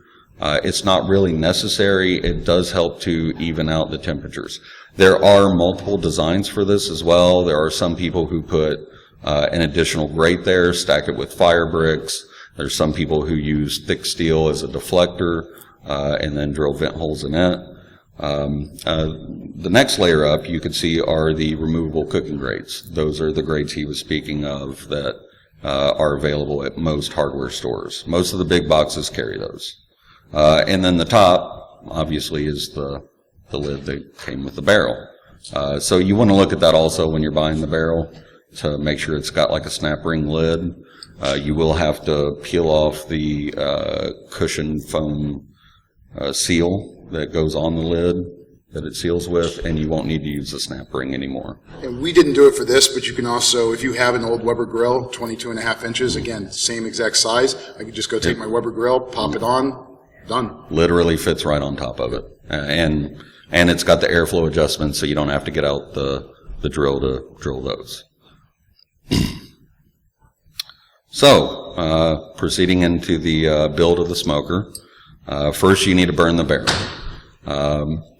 It's not really necessary. It does help to even out the temperatures. There are multiple designs for this as well. There are some people who put an additional grate there, stack it with fire bricks. There's some people who use thick steel as a deflector and then drill vent holes in it. The next layer up you can see are the removable cooking grates. Those are the grates he was speaking of that are available at most hardware stores. Most of the big boxes carry those. And then the top, obviously, is the lid that came with the barrel. So you want to look at that also when you're buying the barrel to make sure it's got like a snap ring lid. You will have to peel off the cushion foam seal that goes on the lid that it seals with, and you won't need to use the snap ring anymore. And we didn't do it for this, but you can also, if you have an old Weber grill, 22.5 inches, again, same exact size, I could just go take my Weber grill, pop it on, done. Literally fits right on top of it. And it's got the airflow adjustment, so you don't have to get out the drill to drill those. So, proceeding into the build of the smoker, first you need to burn the barrel.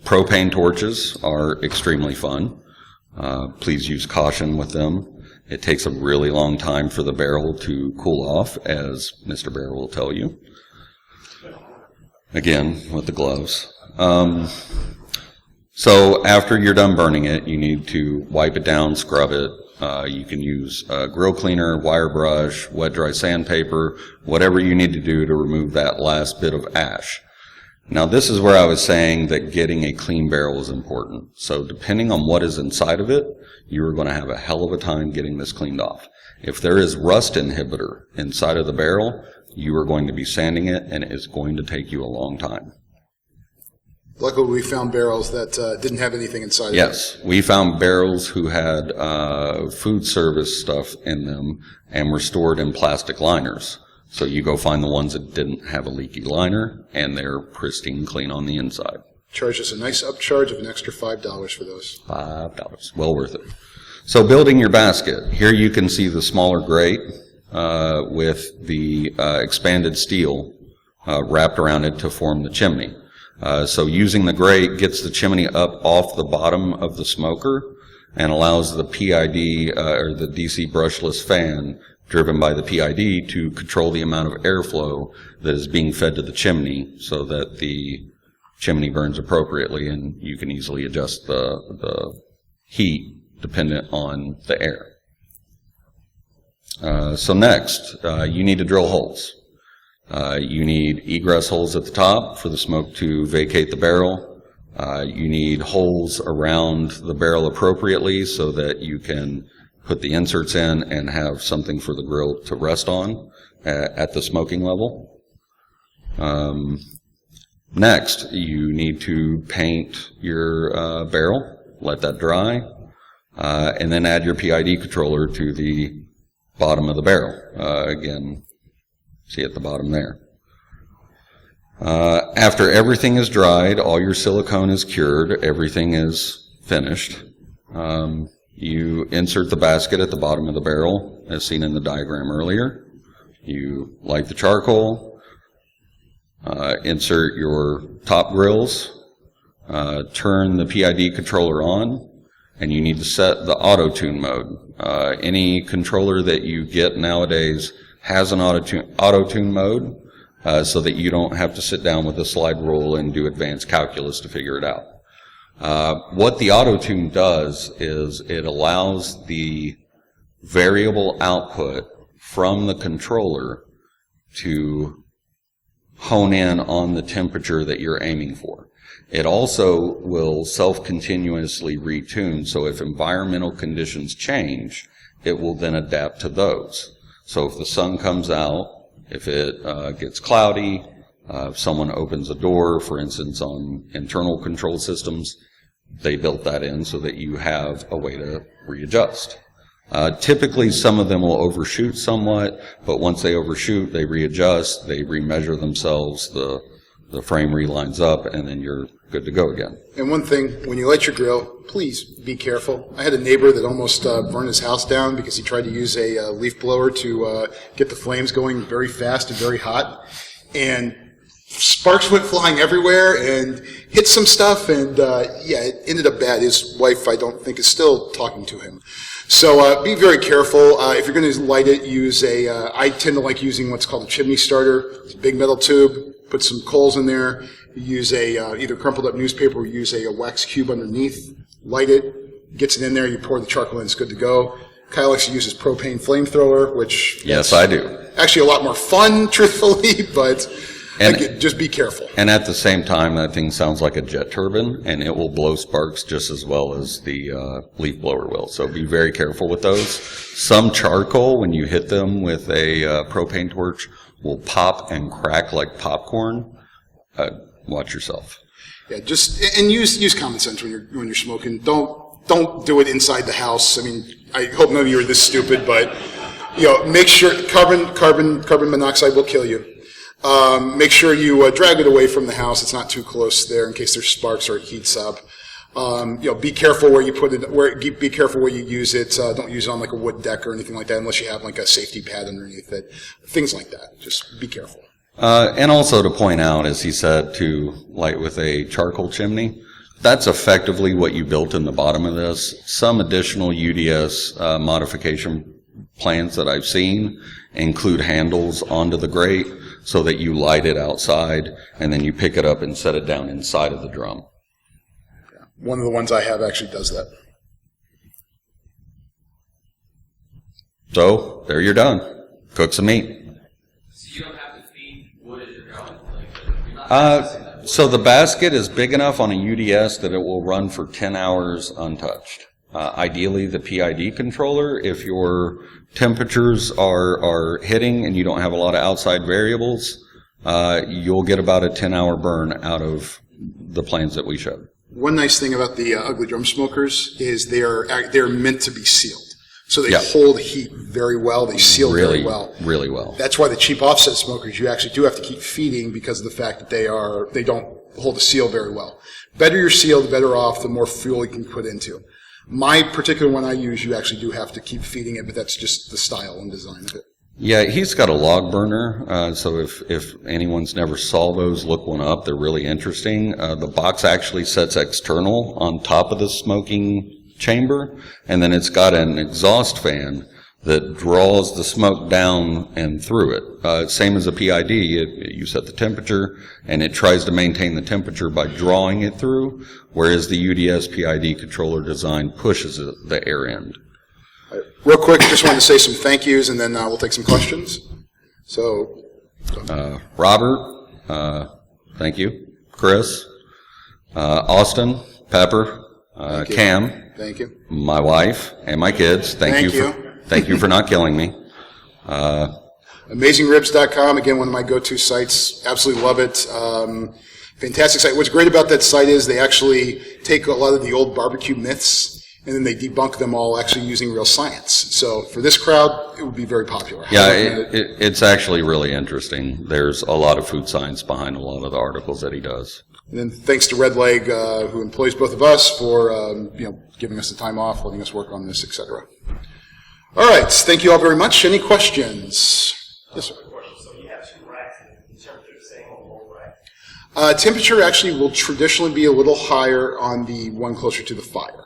Propane torches are extremely fun. Please use caution with them. It takes a really long time for the barrel to cool off, as Mr. Barrel will tell you. Again, with the gloves. So after you're done burning it, you need to wipe it down, scrub it. You can use grill cleaner, wire brush, wet dry sandpaper, whatever you need to do to remove that last bit of ash. Now this is where I was saying that getting a clean barrel is important. So depending on what is inside of it, you are going to have a hell of a time getting this cleaned off. If there is rust inhibitor inside of the barrel, you are going to be sanding it, and it is going to take you a long time. Luckily, we found barrels that didn't have anything inside of them. Yes, we found barrels who had food service stuff in them and were stored in plastic liners. So you go find the ones that didn't have a leaky liner, and they're pristine clean on the inside. Charge us a nice upcharge of an extra $5 for those. $5. Well worth it. So building your basket. Here you can see the smaller grate with the expanded steel wrapped around it to form the chimney. So using the grate gets the chimney up off the bottom of the smoker and allows the PID, or the DC brushless fan, driven by the PID, to control the amount of airflow that is being fed to the chimney so that the chimney burns appropriately, and you can easily adjust the heat dependent on the air. So next, you need to drill holes. You need egress holes at the top for the smoke to vacate the barrel. You need holes around the barrel appropriately so that you can put the inserts in and have something for the grill to rest on at the smoking level. Next, you need to paint your barrel, let that dry, and then add your PID controller to the bottom of the barrel. Again, see at the bottom there. After everything is dried, all your silicone is cured, everything is finished, you insert the basket at the bottom of the barrel, as seen in the diagram earlier. You light the charcoal, insert your top grills, turn the PID controller on, and you need to set the auto-tune mode. Any controller that you get nowadays has an auto-tune mode, so that you don't have to sit down with a slide rule and do advanced calculus to figure it out. What the auto-tune does is it allows the variable output from the controller to hone in on the temperature that you're aiming for. It also will self-continuously retune, so if environmental conditions change, it will then adapt to those. So if the sun comes out, if it gets cloudy, if someone opens a door, for instance, on internal control systems, they built that in so that you have a way to readjust. Typically, some of them will overshoot somewhat, but once they overshoot, they readjust, they remeasure themselves, the frame relines up, and then you're good to go again. And one thing, when you light your grill, please be careful. I had a neighbor that almost burned his house down because he tried to use a leaf blower to get the flames going very fast and very hot. And sparks went flying everywhere and hit some stuff, and yeah, it ended up bad. His wife, I don't think, is still talking to him. So be very careful. If you're going to light it, use I tend to like using what's called a chimney starter. It's a big metal tube. Put some coals in there. You use either crumpled up newspaper or use a wax cube underneath. Light it. Gets it in there. You pour the charcoal in. It's good to go. Kyle likes to use his propane flamethrower, which yes, I do. Actually, a lot more fun, truthfully, but just be careful. And at the same time, that thing sounds like a jet turbine, and it will blow sparks just as well as the leaf blower will. So be very careful with those. Some charcoal, when you hit them with a propane torch, will pop and crack like popcorn. Watch yourself. Yeah, and use common sense when you're smoking. Don't do it inside the house. I mean, I hope none of you are this stupid, but make sure carbon monoxide will kill you. Make sure you drag it away from the house. It's not too close there in case there's sparks or it heats up. Be careful where you put it. Be careful where you use it. Don't use it on like a wood deck or anything like that unless you have like a safety pad underneath it. Things like that. Just be careful. And also to point out, as he said, to light with a charcoal chimney, That's effectively what you built in the bottom of this. Some additional UDS modification plans that I've seen include handles onto the grate so that you light it outside and then you pick it up and set it down inside of the drum. One of the ones I have actually does that. So, there you're done. Cook some meat. So you don't have to feed wood as you're going? Like, you're not processing that. So the basket is big enough on a UDS that it will run for 10 hours untouched. Ideally, the PID controller, if your temperatures are hitting and you don't have a lot of outside variables, you'll get about a 10-hour burn out of the planes that we showed. One nice thing about the ugly drum smokers is they're meant to be sealed. So they Yep. hold heat very well. They seal very well. Really well. That's why the cheap offset smokers, you actually do have to keep feeding because of the fact that they don't hold the seal very well. Better you're sealed, the better off, the more fuel you can put into. My particular one I use, you actually do have to keep feeding it, but that's just the style and design of it. Yeah, he's got a log burner, so if anyone's never saw those, look one up. They're really interesting. The box actually sets external on top of the smoking chamber, and then it's got an exhaust fan that draws the smoke down and through it. Same as a PID, you set the temperature, and it tries to maintain the temperature by drawing it through, whereas the UDS PID controller design pushes the air end. Real quick, just wanted to say some thank yous, and then we'll take some questions. So, Robert, thank you. Chris, Austin, Pepper, Thank you. Cam, thank you. my wife, and my kids. Thank Thank you for not killing me. AmazingRibs.com, again, one of my go-to sites. Absolutely love it. Fantastic site. What's great about that site is they actually take a lot of the old barbecue myths and then they debunk them all actually using real science. So for this crowd, it would be very popular. Yeah, it's actually really interesting. There's a lot of food science behind a lot of the articles that he does. And then thanks to Red Leg, who employs both of us, for giving us the time off, letting us work on this, etc. All right, thank you all very much. Any questions? Yes, sir. So you have two racks, and the temperature is the same on both racks? Temperature actually will traditionally be a little higher on the one closer to the fire.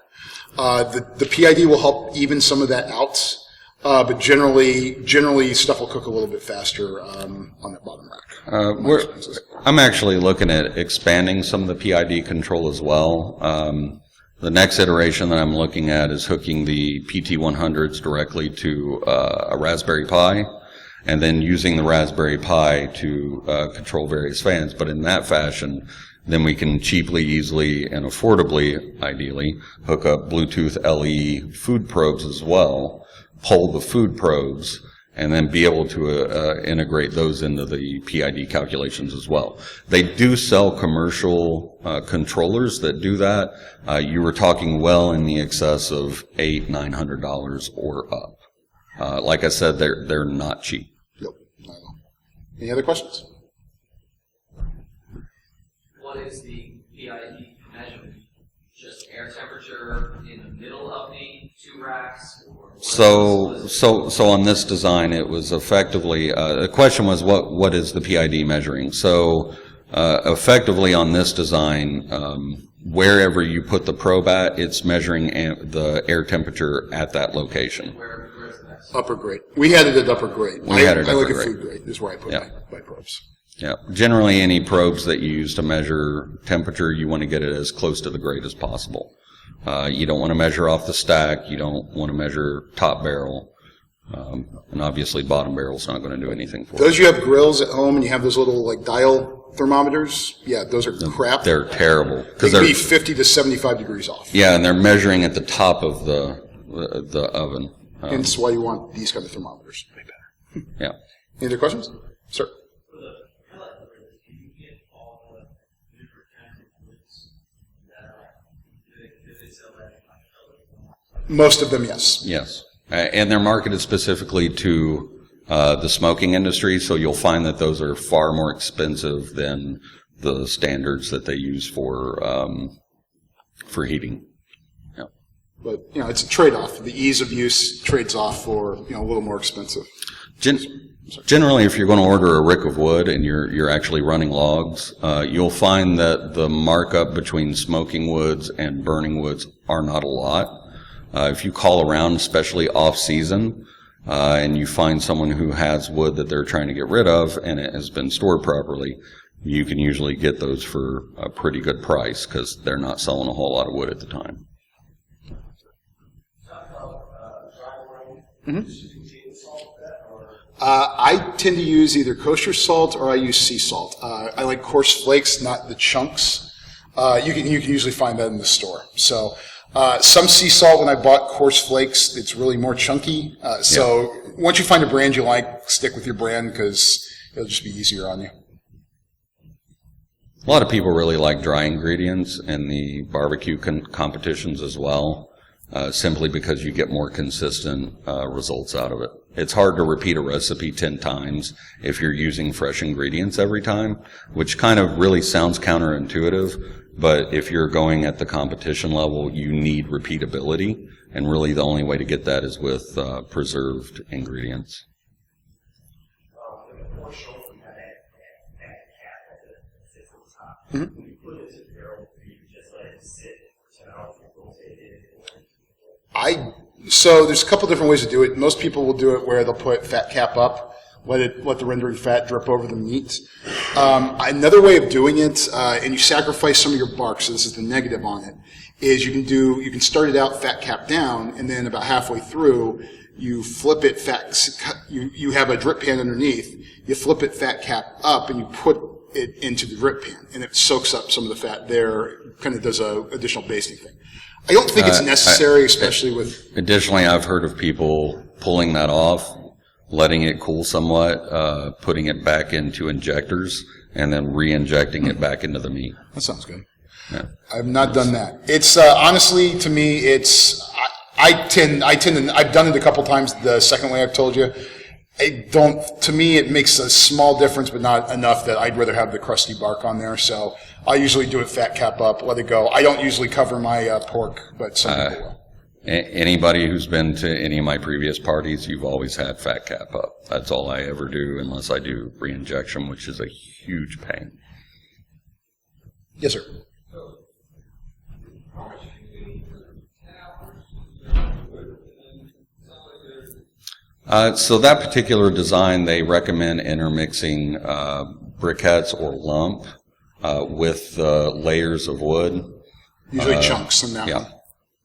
The PID will help even some of that out, but generally stuff will cook a little bit faster on that bottom rack. I'm actually looking at expanding some of the PID control as well. The next iteration that I'm looking at is hooking the PT100s directly to a Raspberry Pi, and then using the Raspberry Pi to control various fans. But in that fashion, then we can cheaply, easily, and affordably, ideally, hook up Bluetooth LE food probes as well, pull the food probes, and then be able to integrate those into the PID calculations as well. They do sell commercial controllers that do that. You were talking well in the excess of $800-900 or up. Like I said, they're not cheap. Yep. Any other questions? What is the PID measurement? Just air temperature in the middle of the two racks? Or So on this design, it was effectively, the question was what is the PID measuring? So effectively on this design, wherever you put the probe at, it's measuring the air temperature at that location. where is that? Upper grade. We had it at upper grade. I look at food grade. This is where I put my probes. Yeah. Generally, any probes that you use to measure temperature, you want to get it as close to the grade as possible. You don't want to measure off the stack. You don't want to measure top barrel. And obviously, bottom barrel's not going to do anything for Those you. you have grills at home and you have those little like dial thermometers, yeah, those are crap. They're terrible. They can be 50 to 75 degrees off. Yeah, and they're measuring at the top of the oven. Hence why you want these kind of thermometers. Way better. Yeah. Any other questions? Sir? For the pellet grids, can you get all the different kinds of grids that are, do they sell that in like pellet? Most of them, yes. Yes. And they're marketed specifically to the smoking industry, so you'll find that those are far more expensive than the standards that they use for heating. Yeah. But, it's a trade-off. The ease of use trades off for, a little more expensive. Generally, if you're going to order a rick of wood and you're actually running logs, you'll find that the markup between smoking woods and burning woods are not a lot. If you call around, especially off-season, and you find someone who has wood that they're trying to get rid of and it has been stored properly, you can usually get those for a pretty good price because they're not selling a whole lot of wood at the time. I tend to use either kosher salt or I use sea salt. I like coarse flakes, not the chunks. You can usually find that in the store. So some sea salt, when I bought coarse flakes, it's really more chunky. So once you find a brand you like, stick with your brand because it'll just be easier on you. A lot of people really like dry ingredients in the barbecue competitions as well, simply because you get more consistent results out of it. It's hard to repeat a recipe 10 times if you're using fresh ingredients every time, which kind of really sounds counterintuitive, but if you're going at the competition level, you need repeatability, and really the only way to get that is with preserved ingredients. Mm-hmm. So there's a couple different ways to do it. Most people will do it where they'll put fat cap up, let the rendering fat drip over the meat. Another way of doing it, and you sacrifice some of your bark, so this is the negative on it, is you can start it out fat cap down, and then about halfway through, you flip it you have a drip pan underneath, you flip it fat cap up, and you put it into the drip pan, and it soaks up some of the fat there, kind of does a additional basting thing. I don't think it's necessary, especially with... Additionally, I've heard of people pulling that off, letting it cool somewhat, putting it back into injectors, and then re-injecting it back into the meat. That sounds good. Yeah. I've not done that. It's, honestly, to me, I've done it a couple times the second way I've told you. To me, it makes a small difference, but not enough that I'd rather have the crusty bark on there. So I usually do it fat cap up, let it go. I don't usually cover my pork, but some people will. Anybody who's been to any of my previous parties, you've always had fat cap up. That's all I ever do, unless I do re-injection, which is a huge pain. Yes, sir. So that particular design, they recommend intermixing briquettes or lump with layers of wood. Usually chunks in that one.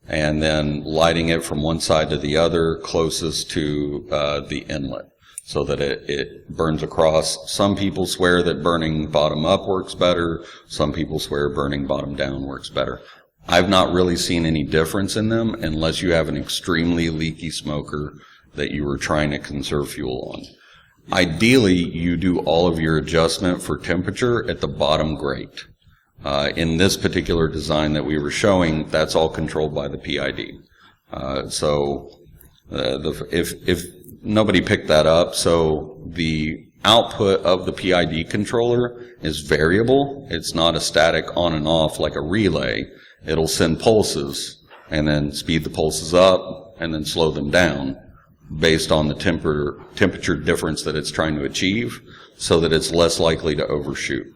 And then lighting it from one side to the other closest to the inlet so that it burns across. Some people swear that burning bottom up works better. Some people swear burning bottom down works better. I've not really seen any difference in them unless you have an extremely leaky smoker that you were trying to conserve fuel on. Ideally, you do all of your adjustment for temperature at the bottom grate. In this particular design that we were showing, that's all controlled by the PID. If nobody picked that up, so the output of the PID controller is variable. It's not a static on and off like a relay. It'll send pulses and then speed the pulses up and then slow them down based on the temperature difference that it's trying to achieve so that it's less likely to overshoot.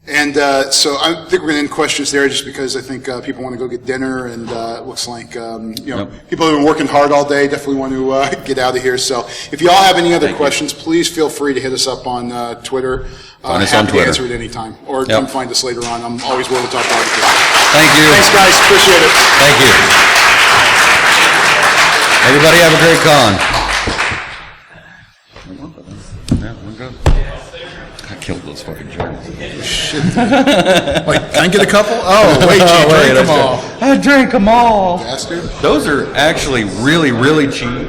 And so I think we're going to end questions there just because I think people want to go get dinner, and it looks like people have been working hard all day, definitely want to get out of here. So if you all have any other questions, please feel free to hit us up on Twitter. Find us on Happy to Twitter. answer it any time. Or come find us later on. I'm always willing to talk about it. Thank you. Thanks, guys. Appreciate it. Thank you. Everybody have a great con. Yeah, we're good. I killed those fucking germs. Shit. Wait, can I get a couple? Oh, wait, you drank them all. I drank them all. Bastard. Those are actually really, really cheap.